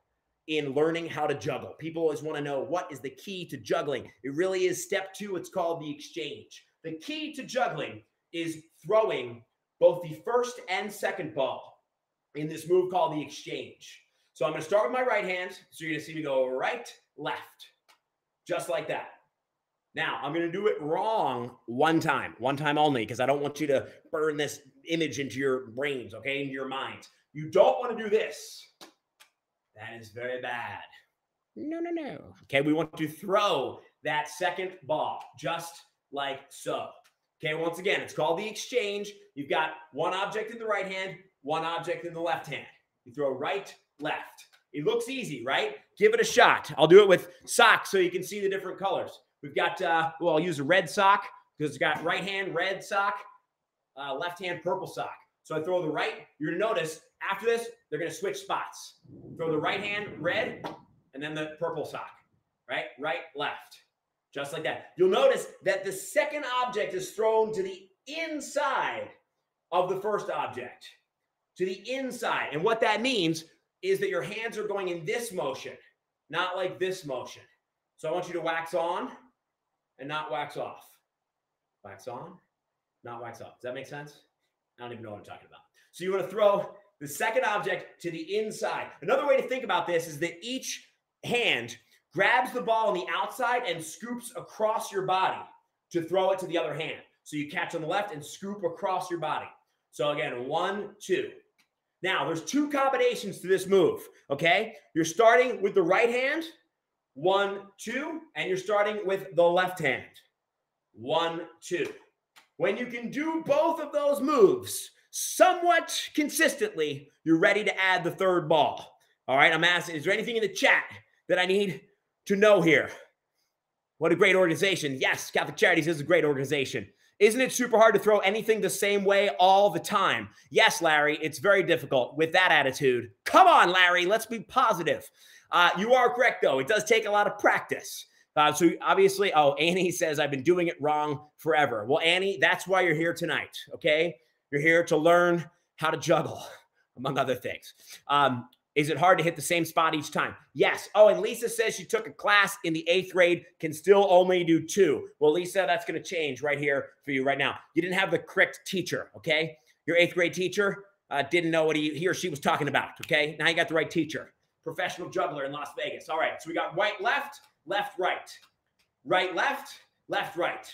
in learning how to juggle. People always want to know, what is the key to juggling? It really is step 2. It's called the exchange. The key to juggling is throwing both the first and second ball in this move called the exchange. So I'm going to start with my right hand. So you're going to see me go right, left, just like that. Now I'm going to do it wrong one time only, because I don't want you to burn this image into your brains, okay, into your minds. You don't want to do this. That is very bad. No. Okay, we want to throw that second ball just like so. Okay, once again, it's called the exchange. You've got one object in the right hand, one object in the left hand. You throw right, left. It looks easy, right? Give it a shot. I'll do it with socks so you can see the different colors. We've got, I'll use a red sock because it's got right hand, red sock, left hand, purple sock. So I throw the right. You're going to notice after this, they're going to switch spots. Throw the right hand, red, and then the purple sock. Right, left. Just like that. You'll notice that the second object is thrown to the inside of the first object. To the inside. And what that means is that your hands are going in this motion, not like this motion. So I want you to wax on and not wax off. Wax on, not wax off. Does that make sense? I don't even know what I'm talking about. So you want to throw the second object to the inside. Another way to think about this is that each hand grabs the ball on the outside and scoops across your body to throw it to the other hand. So you catch on the left and scoop across your body. So again, 1, 2. Now, there's 2 combinations to this move, okay? You're starting with the right hand, 1, 2, and you're starting with the left hand, 1, 2. When you can do both of those moves somewhat consistently, you're ready to add the third ball. All right, I'm asking, is there anything in the chat that I need to know here? What a great organization. Yes, Catholic Charities is a great organization. Isn't it super hard to throw anything the same way all the time? Yes, Larry, it's very difficult with that attitude. Come on, Larry, let's be positive. You are correct, though. It does take a lot of practice. So obviously, Annie says, I've been doing it wrong forever. Well, Annie, that's why you're here tonight, okay? You're here to learn how to juggle. among other things. Is it hard to hit the same spot each time? Yes. Oh, and Lisa says she took a class in the 8th grade, can still only do 2. Well, Lisa, that's going to change right here for you right now. You didn't have the correct teacher, okay? Your 8th grade teacher didn't know what he or she was talking about, okay? Now you got the right teacher. Professional juggler in Las Vegas. All right, so we got right, left, left, right. Right, left, left, right.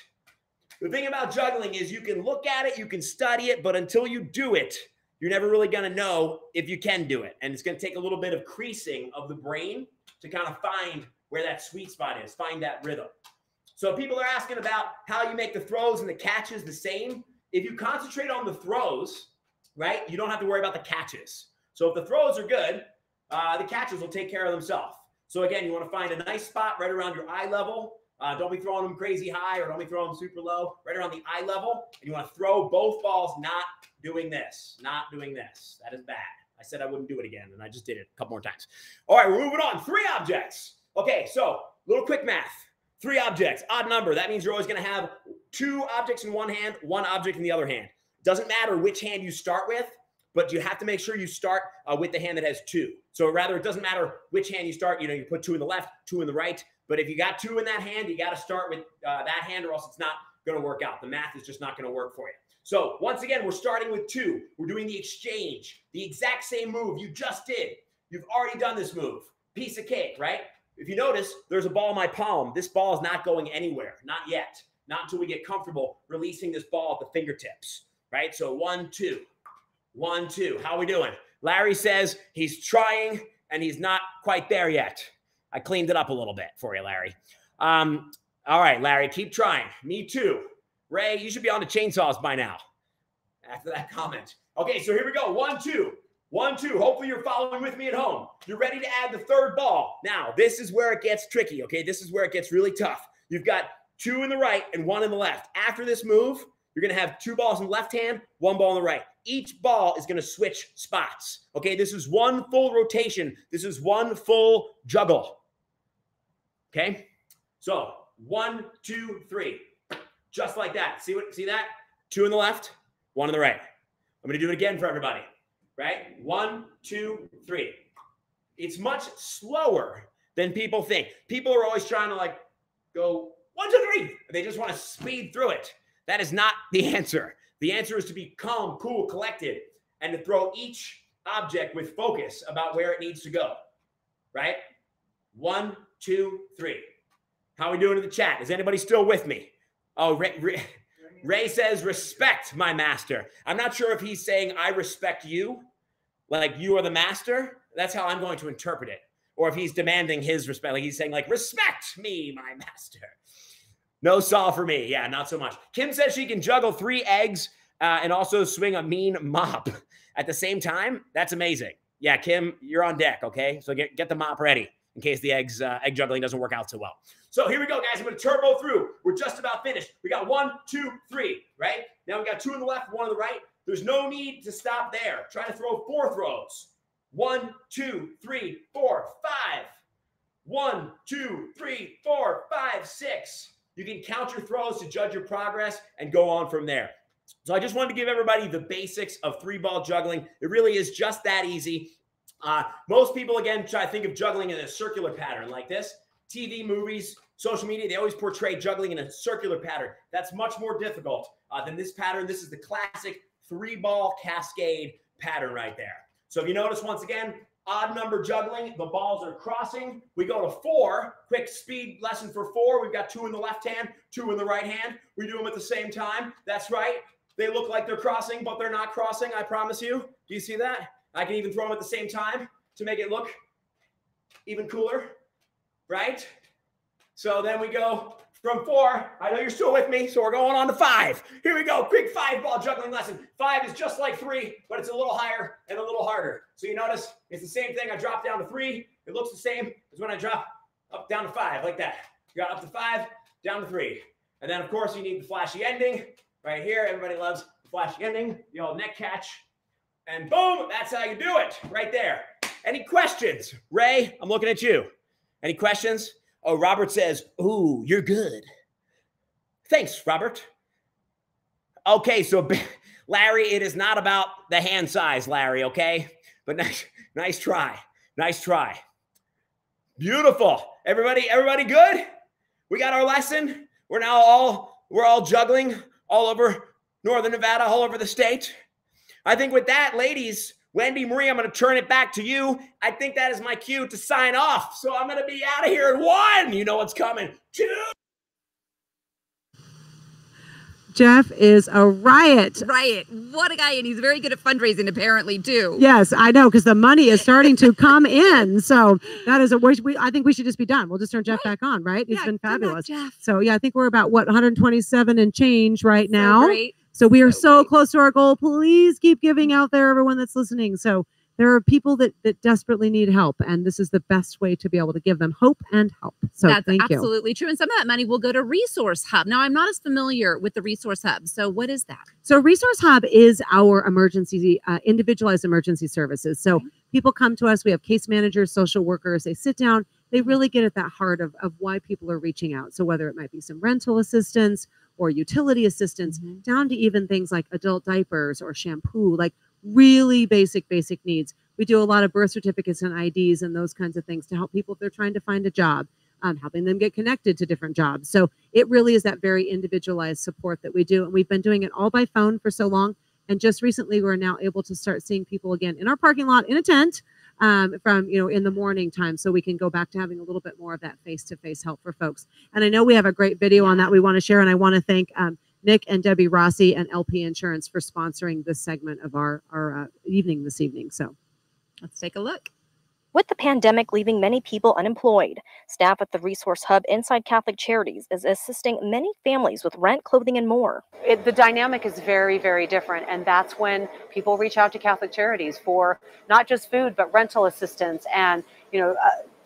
The thing about juggling is you can look at it, you can study it, but until you do it, you're never really going to know if you can do it. And it's going to take a little bit of creasing of the brain to kind of find where that sweet spot is, find that rhythm. So people are asking about how you make the throws and the catches the same. If you concentrate on the throws, right, you don't have to worry about the catches. So if the throws are good, the catches will take care of themselves. So again, you want to find a nice spot right around your eye level. Don't be throwing them crazy high or don't be throwing them super low, right around the eye level. And you want to throw both balls, not doing this, not doing this. That is bad. I said I wouldn't do it again, and I just did it a couple more times. All right, we're moving on. 3 objects. Okay, so little quick math. 3 objects, odd number. That means you're always going to have 2 objects in one hand, 1 object in the other hand. Doesn't matter which hand you start with, but you have to make sure you start with the hand that has 2. So rather, it doesn't matter which hand you start. You know, you put 2 in the left, 2 in the right. But if you got 2 in that hand, you got to start with that hand or else it's not going to work out. The math is just not going to work for you. So once again, we're starting with 2. We're doing the exchange, the exact same move you just did. You've already done this move. Piece of cake, right? If you notice, there's a ball in my palm. This ball is not going anywhere. Not yet. Not until we get comfortable releasing this ball at the fingertips, right? So 1, 2. 1, 2. How are we doing? Larry says he's trying and he's not quite there yet. I cleaned it up a little bit for you, Larry. All right, Larry, keep trying. Me too. Ray, you should be on the chainsaws by now after that comment. Okay, so here we go. 1, 2. 1, 2. Hopefully you're following with me at home. You're ready to add the 3rd ball. Now, this is where it gets tricky, okay? This is where it gets really tough. You've got 2 in the right and 1 in the left. After this move, you're going to have 2 balls in the left hand, 1 ball in the right. Each ball is going to switch spots, okay? This is 1 full rotation. This is 1 full juggle. Okay, so 1, 2, 3, just like that. See that? 2 in the left, 1 in the right. I'm going to do it again for everybody, right? 1, 2, 3. It's much slower than people think. People are always trying to like go 1, 2, 3. They just want to speed through it. That is not the answer. The answer is to be calm, cool, collected, and to throw each object with focus about where it needs to go, right? 1, 2, 3. How are we doing in the chat? Is anybody still with me? Oh, Ray says, respect my master. I'm not sure if he's saying, I respect you, like you are the master. That's how I'm going to interpret it. Or if he's demanding his respect, like he's saying, like, respect me, my master. No Saul for me. Yeah, not so much. Kim says she can juggle 3 eggs and also swing a mean mop at the same time. That's amazing. Yeah, Kim, you're on deck, okay? So get the mop ready in case the egg juggling doesn't work out so well. So here we go, guys. I'm going to turbo through. We're just about finished. We got 1, 2, 3, right? Now we got 2 on the left, 1 on the right. There's no need to stop there. Try to throw 4 throws. 1, 2, 3, 4, 5. 1, 2, 3, 4, 5, 6. You can count your throws to judge your progress and go on from there. So I just wanted to give everybody the basics of 3-ball juggling. It really is just that easy. Most people, again, try to think of juggling in a circular pattern like this. TV, movies, social media, they always portray juggling in a circular pattern. That's much more difficult than this pattern. This is the classic 3-ball cascade pattern right there. So if you notice, once again, odd number juggling, the balls are crossing. We go to 4, quick speed lesson for 4. We've got 2 in the left hand, 2 in the right hand. We do them at the same time. That's right. They look like they're crossing, but they're not crossing, I promise you. Do you see that? I can even throw them at the same time to make it look even cooler, right? So then we go from 4. I know you're still with me, so we're going on to 5. Here we go. Quick 5-ball juggling lesson. 5 is just like 3, but it's a little higher and a little harder. So you notice it's the same thing. I drop down to 3. It looks the same as when I drop up down to 5, like that. You got up to 5, down to 3. And then, of course, you need the flashy ending right here. Everybody loves the flashy ending, the old neck catch. And boom, that's how you do it right there. Any questions? Ray, I'm looking at you. Any questions? Oh, Robert says, ooh, you're good. Thanks, Robert. Okay, so Larry, it is not about the hand size, Larry, okay? But nice try. Nice try. Beautiful. Everybody good? We got our lesson. We're all juggling all over Northern Nevada, all over the state. I think with that, ladies, Wendy, Marie, I'm going to turn it back to you. I think that is my cue to sign off. So I'm going to be out of here in 1. You know what's coming. 2. Jeff is a riot. Riot. What a guy. And he's very good at fundraising, apparently, too. Yes, I know, because the money is starting to come in. So that is I think we should just be done. We'll just turn Jeff back on, right? He's been fabulous. Jeff. So yeah, I think we're about 127 and change right now. Great. So we are so close to our goal. Please keep giving out there, everyone that's listening. So there are people that desperately need help, and this is the best way to be able to give them hope and help. So that's thank you. absolutely true. And some of that money will go to Resource Hub. Now, I'm not as familiar with the Resource Hub. So what is that? So Resource Hub is our individualized emergency services. So people come to us. We have case managers, social workers. They sit down. They really get at that heart of why people are reaching out. So whether it might be some rental assistance or utility assistance, down to even things like adult diapers or shampoo, like really basic needs. We do a lot of birth certificates and IDs and those kinds of things to help people if they're trying to find a job, helping them get connected to different jobs. So it really is that very individualized support that we do. And we've been doing it all by phone for so long. And just recently, we're now able to start seeing people again in our parking lot in a tent from, in the morning time. So we can go back to having a little bit more of that face-to-face help for folks. And I know we have a great video on that we want to share. And I want to thank Nick and Debbie Rossi and LP Insurance for sponsoring this segment of our evening this evening. So let's take a look. With the pandemic leaving many people unemployed, staff at the Resource Hub inside Catholic Charities is assisting many families with rent, clothing, and more. The dynamic is very, very different. And that's when people reach out to Catholic Charities for not just food, but rental assistance and,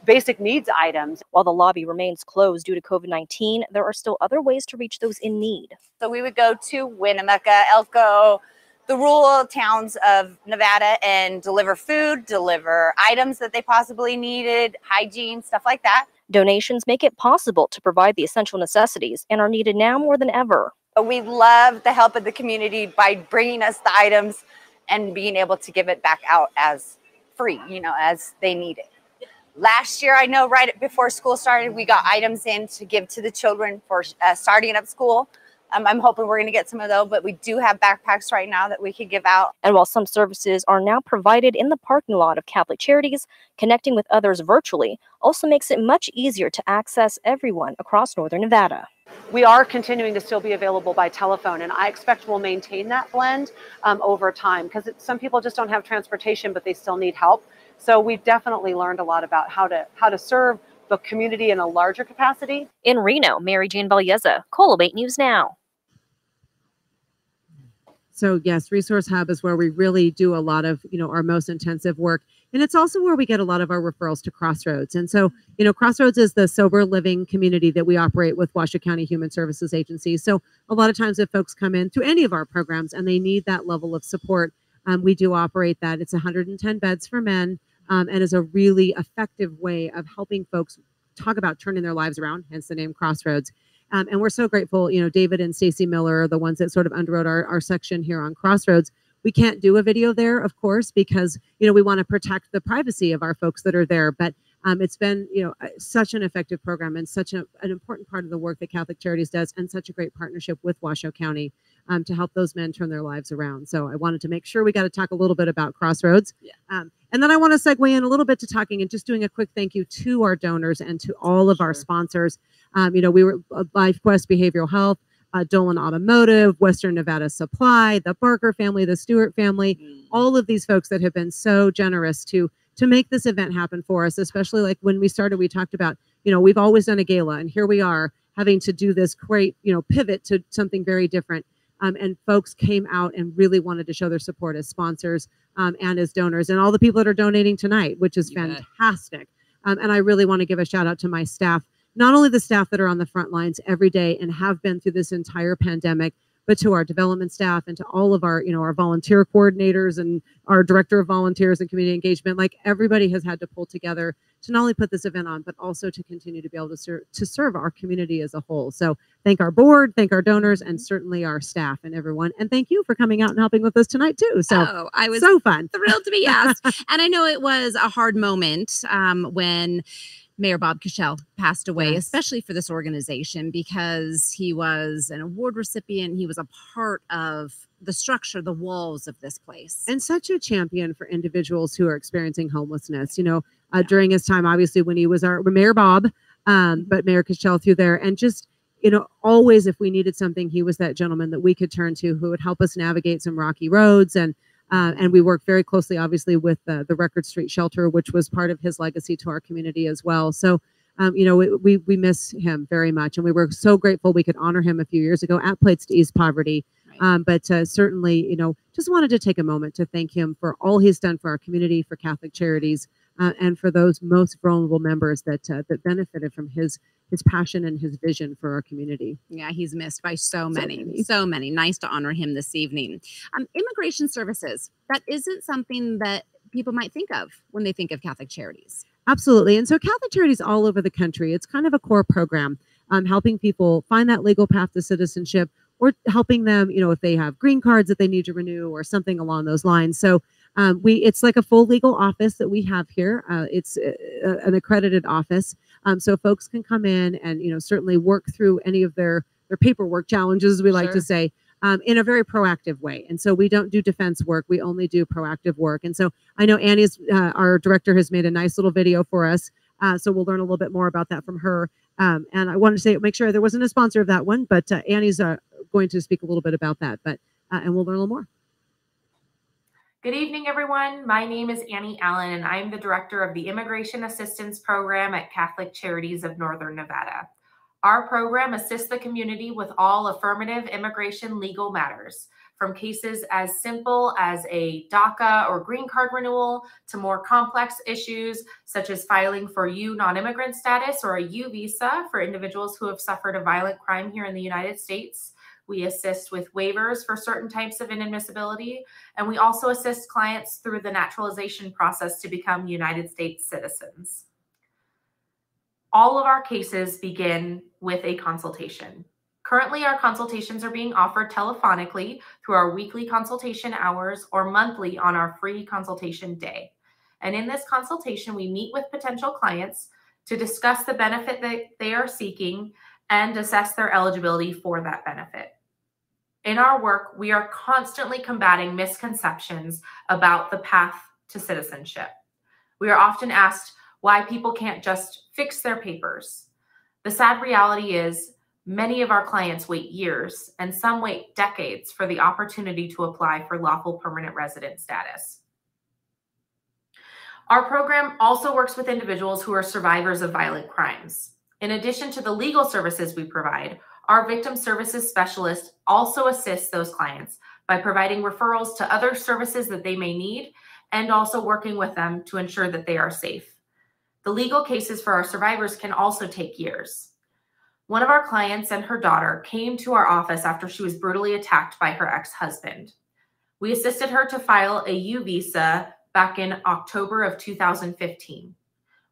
basic needs items. While the lobby remains closed due to COVID-19, there are still other ways to reach those in need. So we would go to Winnemucca, Elko, the rural towns of Nevada and deliver food, deliver items that they possibly needed, hygiene, stuff like that. Donations make it possible to provide the essential necessities and are needed now more than ever. We love the help of the community by bringing us the items and being able to give it back out as free, as they need it. Last year, I know right before school started, we got items in to give to the children for starting up school. I'm hoping we're going to get some of those, but we do have backpacks right now that we could give out. And while some services are now provided in the parking lot of Catholic Charities, connecting with others virtually also makes it much easier to access everyone across Northern Nevada. We are continuing to still be available by telephone, and I expect we'll maintain that blend over time because some people just don't have transportation, but they still need help. So we've definitely learned a lot about how to serve the community in a larger capacity. In Reno, Mary Jane Valleza, Coal 8 News Now. So yes, Resource Hub is where we really do a lot of, our most intensive work. And it's also where we get a lot of our referrals to Crossroads. And so, Crossroads is the sober living community that we operate with Washoe County Human Services Agency. So a lot of times if folks come in to any of our programs and they need that level of support, we do operate that. It's 110 beds for men and is a really effective way of helping folks talk about turning their lives around, hence the name Crossroads. And we're so grateful, David and Stacy Miller are the ones that sort of underwrote our section here on Crossroads. We can't do a video there, of course, because, we want to protect the privacy of our folks that are there. But it's been, such an effective program and such an important part of the work that Catholic Charities does and such a great partnership with Washoe County to help those men turn their lives around. So I wanted to make sure we got to talk a little bit about Crossroads. Yeah. And then I want to segue in a little bit to talking and just doing a quick thank you to our donors and to all of our sponsors. We were LifeQuest Behavioral Health, Dolan Automotive, Western Nevada Supply, the Barker family, the Stewart family, all of these folks that have been so generous to make this event happen for us, especially like when we started, we talked about, we've always done a gala and here we are having to do this great, pivot to something very different. And folks came out and really wanted to show their support as sponsors and as donors and all the people that are donating tonight, which is fantastic. And I really want to give a shout out to my staff, not only the staff that are on the front lines every day and have been through this entire pandemic, but to our development staff and to all of our, our volunteer coordinators and our director of volunteers and community engagement. Like, everybody has had to pull together to not only put this event on, but also to continue to be able to serve our community as a whole. So thank our board, thank our donors, and certainly our staff and everyone. And thank you for coming out and helping with us tonight too. So I was so fun. Thrilled to be asked. And I know it was a hard moment when Mayor Bob Cashel passed away, Yes. especially for this organization, because he was an award recipient. He was a part of the structure, the walls of this place. And such a champion for individuals who are experiencing homelessness. During his time, obviously, when he was our Mayor Bob, but Mayor Cashel through there, and just, always if we needed something, he was that gentleman that we could turn to who would help us navigate some rocky roads. And we worked very closely, obviously, with the Record Street Shelter, which was part of his legacy to our community as well. So, we miss him very much. And we were so grateful we could honor him a few years ago at Plates to Ease Poverty. Right. But certainly, just wanted to take a moment to thank him for all he's done for our community, for Catholic Charities, and for those most vulnerable members that benefited from his passion and his vision for our community. Yeah, he's missed by so many. Nice to honor him this evening. Immigration services, that isn't something that people might think of when they think of Catholic Charities. Absolutely. And so Catholic Charities all over the country, it's kind of a core program, helping people find that legal path to citizenship, or helping them, if they have green cards that they need to renew or something along those lines. So it's like a full legal office that we have here. It's an accredited office. So folks can come in and, certainly work through any of their paperwork challenges, we like to say, in a very proactive way. And so we don't do defense work. We only do proactive work. And so I know Annie's, our director, has made a nice little video for us. So we'll learn a little bit more about that from her. And I wanted to say, make sure there wasn't a sponsor of that one, but Annie's going to speak a little bit about that. But and we'll learn a little more. Good evening, everyone. My name is Annie Allen, and I'm the director of the Immigration Assistance Program at Catholic Charities of Northern Nevada. Our program assists the community with all affirmative immigration legal matters, from cases as simple as a DACA or green card renewal to more complex issues such as filing for U non-immigrant status or a U visa for individuals who have suffered a violent crime here in the United States. We assist with waivers for certain types of inadmissibility, and we also assist clients through the naturalization process to become United States citizens. All of our cases begin with a consultation. Currently, our consultations are being offered telephonically through our weekly consultation hours or monthly on our free consultation day. And in this consultation, we meet with potential clients to discuss the benefit that they are seeking and assess their eligibility for that benefit. In our work, we are constantly combating misconceptions about the path to citizenship. We are often asked why people can't just fix their papers. The sad reality is many of our clients wait years, and some wait decades, for the opportunity to apply for lawful permanent resident status. Our program also works with individuals who are survivors of violent crimes. In addition to the legal services we provide, our victim services specialist also assists those clients by providing referrals to other services that they may need and also working with them to ensure that they are safe. The legal cases for our survivors can also take years. One of our clients and her daughter came to our office after she was brutally attacked by her ex-husband. We assisted her to file a U visa back in October of 2015.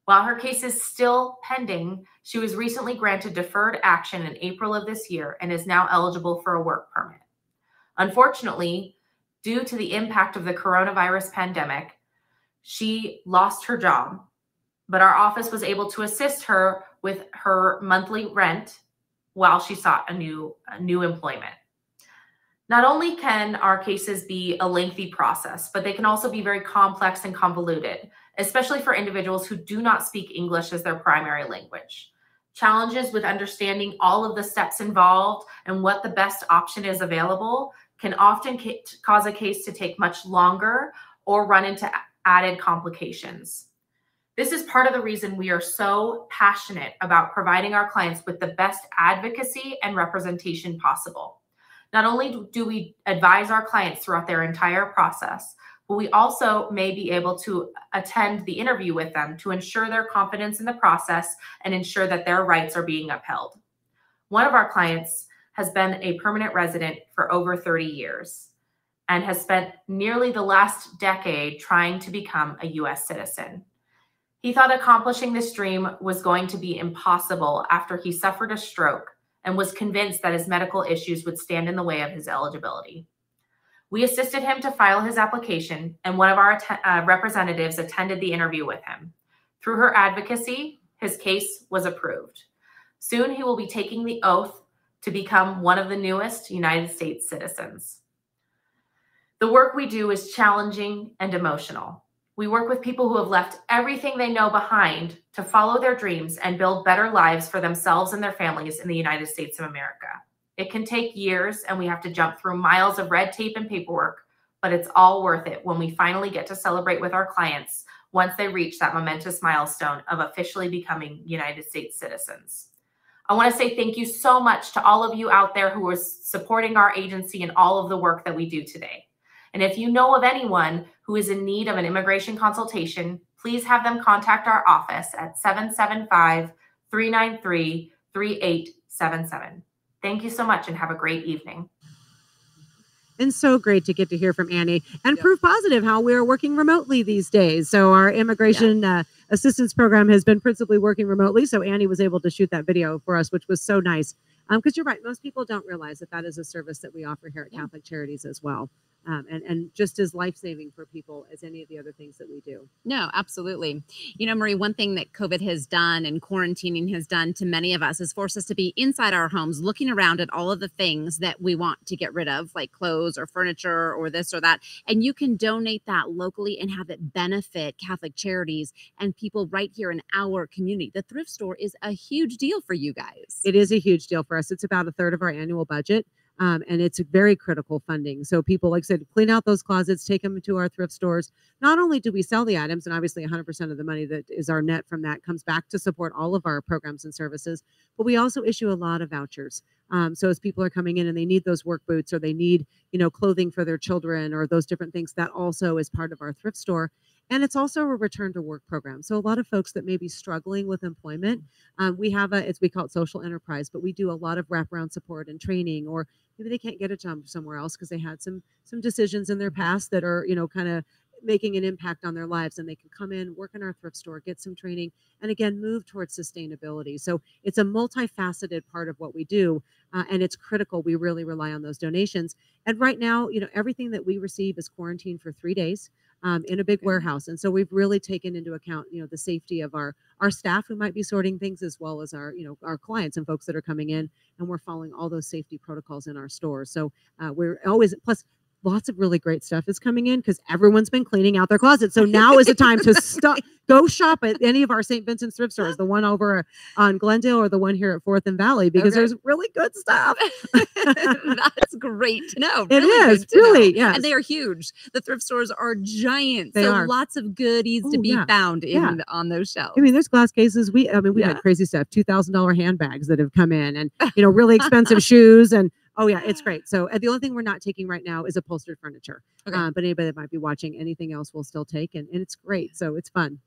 While her case is still pending, she was recently granted deferred action in April of this year and is now eligible for a work permit. Unfortunately, due to the impact of the coronavirus pandemic, she lost her job, but our office was able to assist her with her monthly rent while she sought a new employment. Not only can our cases be a lengthy process, but they can also be very complex and convoluted, especially for individuals who do not speak English as their primary language. Challenges with understanding all of the steps involved and what the best option is available can often cause a case to take much longer or run into added complications. This is part of the reason we are so passionate about providing our clients with the best advocacy and representation possible. Not only do we advise our clients throughout their entire process, but we also may be able to attend the interview with them to ensure their confidence in the process and ensure that their rights are being upheld. One of our clients has been a permanent resident for over 30 years and has spent nearly the last decade trying to become a U.S. citizen. He thought accomplishing this dream was going to be impossible after he suffered a stroke and was convinced that his medical issues would stand in the way of his eligibility. We assisted him to file his application, and one of our representatives attended the interview with him. Through her advocacy, his case was approved. Soon he will be taking the oath to become one of the newest United States citizens. The work we do is challenging and emotional. We work with people who have left everything they know behind to follow their dreams and build better lives for themselves and their families in the United States of America. It can take years, and we have to jump through miles of red tape and paperwork, but it's all worth it when we finally get to celebrate with our clients once they reach that momentous milestone of officially becoming United States citizens. I want to say thank you so much to all of you out there who are supporting our agency and all of the work that we do today. And if you know of anyone who is in need of an immigration consultation, please have them contact our office at 775-393-3877. Thank you so much and have a great evening. And so great to get to hear from Annie and proof positive how we're working remotely these days. So our immigration assistance program has been principally working remotely. So Annie was able to shoot that video for us, which was so nice. Because you're right, most people don't realize that that is a service that we offer here at Catholic Charities as well. And just as life-saving for people as any of the other things that we do. No, absolutely. You know, Marie, one thing that COVID has done and quarantining has done to many of us is force us to be inside our homes, looking around at all of the things that we want to get rid of, like clothes or furniture or this or that. And you can donate that locally and have it benefit Catholic Charities and people right here in our community. The thrift store is a huge deal for you guys. It is a huge deal for us. It's about a third of our annual budget. And it's very critical funding. So people, like I said, clean out those closets, take them to our thrift stores. Not only do we sell the items, and obviously 100% of the money that is our net from that comes back to support all of our programs and services, but we also issue a lot of vouchers. So as people are coming in and they need those work boots or they need, clothing for their children or those different things, that also is part of our thrift store. And it's also a return to work program. So a lot of folks that may be struggling with employment, we have we call it social enterprise, but we do a lot of wraparound support and training, or maybe they can't get a job somewhere else because they had some decisions in their past that are, kind of making an impact on their lives, and they can come in, work in our thrift store, get some training, and again, move towards sustainability. So it's a multifaceted part of what we do, and it's critical. We really rely on those donations. And right now, everything that we receive is quarantined for 3 days. In a big warehouse. And so we've really taken into account, the safety of our staff who might be sorting things, as well as our clients and folks that are coming in, and we're following all those safety protocols in our stores. So we're always, plus lots of really great stuff is coming in because everyone's been cleaning out their closets. So now is the time to go shop at any of our St. Vincent's thrift stores, the one over on Glendale or the one here at 4th and Valley, because there's really good stuff. That's great to know. It is, really, yes. And they are huge. The thrift stores are giant. They are. Lots of goodies to be found on those shelves. I mean, there's glass cases. We had crazy stuff, $2,000 handbags that have come in, and, really expensive shoes, and oh yeah, it's great. So the only thing we're not taking right now is upholstered furniture. Okay. But anybody that might be watching, anything else we'll still take, and it's great. So it's fun.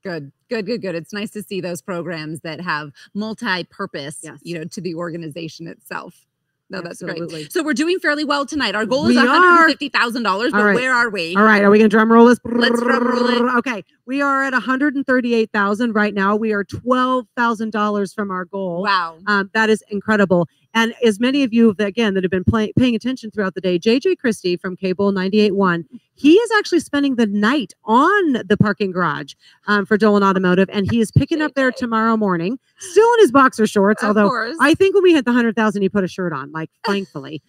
Good. It's nice to see those programs that have multi-purpose, to the organization itself. No, that's great. So we're doing fairly well tonight. Our goal is $150,000, but where are we? All right. Are we going to drum roll this? Let's drum roll it. Okay. We are at $138,000 right now. We are $12,000 from our goal. Wow. That is incredible. And as many of you, that have been paying attention throughout the day, JJ Christie from Cable 98.1, he is actually spending the night on the parking garage for Dolan Automotive, and he is picking up there tomorrow morning, still in his boxer shorts, although I think when we hit the 100,000, he put a shirt on, thankfully.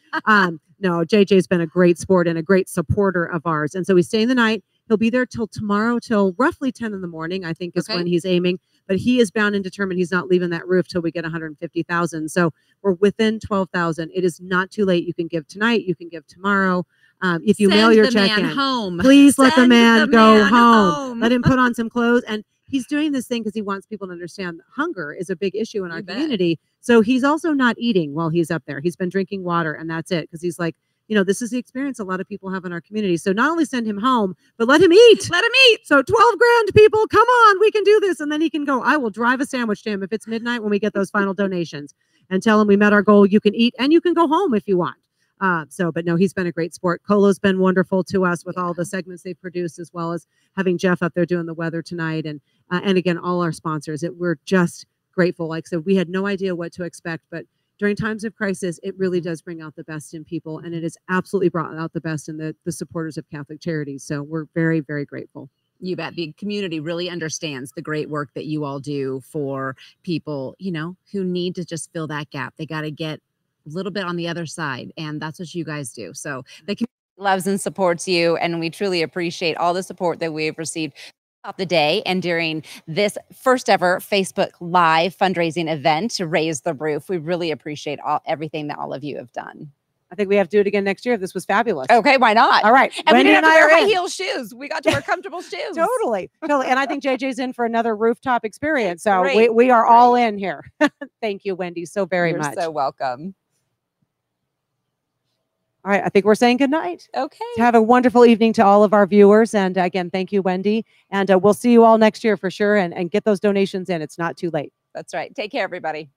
No, JJ's been a great sport and a great supporter of ours. And so he's staying the night. He'll be there till tomorrow, till roughly 10 in the morning, I think is when he's aiming. But he is bound and determined he's not leaving that roof till we get 150,000. So we're within 12,000. It is not too late. You can give tonight. You can give tomorrow. If you mail your check in, please let the man go home. Let him put on some clothes. And he's doing this thing because he wants people to understand hunger is a big issue in our community. So he's also not eating while he's up there. He's been drinking water, and that's it, because he's like, this is the experience a lot of people have in our community. So not only send him home, but let him eat. Let him eat. So 12 grand, people, come on, we can do this. And then he can go, I will drive a sandwich to him if it's midnight when we get those final donations. and tell him we met our goal. You can eat and you can go home if you want. But no, he's been a great sport. Colo's been wonderful to us with all the segments they've produced, as well as having Jeff up there doing the weather tonight. And again, all our sponsors, we're just grateful. Like I said, we had no idea what to expect, but during times of crisis, it really does bring out the best in people. And it has absolutely brought out the best in the supporters of Catholic Charities. So we're very, very grateful. You bet. The community really understands the great work that you all do for people, who need to just fill that gap. They got to get a little bit on the other side, and that's what you guys do. So the community loves and supports you, and we truly appreciate all the support that we've received throughout the day and during this first ever Facebook Live fundraising event to raise the roof. We really appreciate everything that all of you have done. I think we have to do it again next year. This was fabulous. Okay, why not? All right. And Wendy we didn't have to I wear are high in. heel shoes. We got to wear comfortable shoes. Totally. And I think JJ's in for another rooftop experience. So Great. we are all in here. Thank you, Wendy, so very much. You're so welcome. All right. I think we're saying good night. Okay. Have a wonderful evening to all of our viewers. And again, thank you, Wendy. And we'll see you all next year for sure. And get those donations in. It's not too late. That's right. Take care, everybody.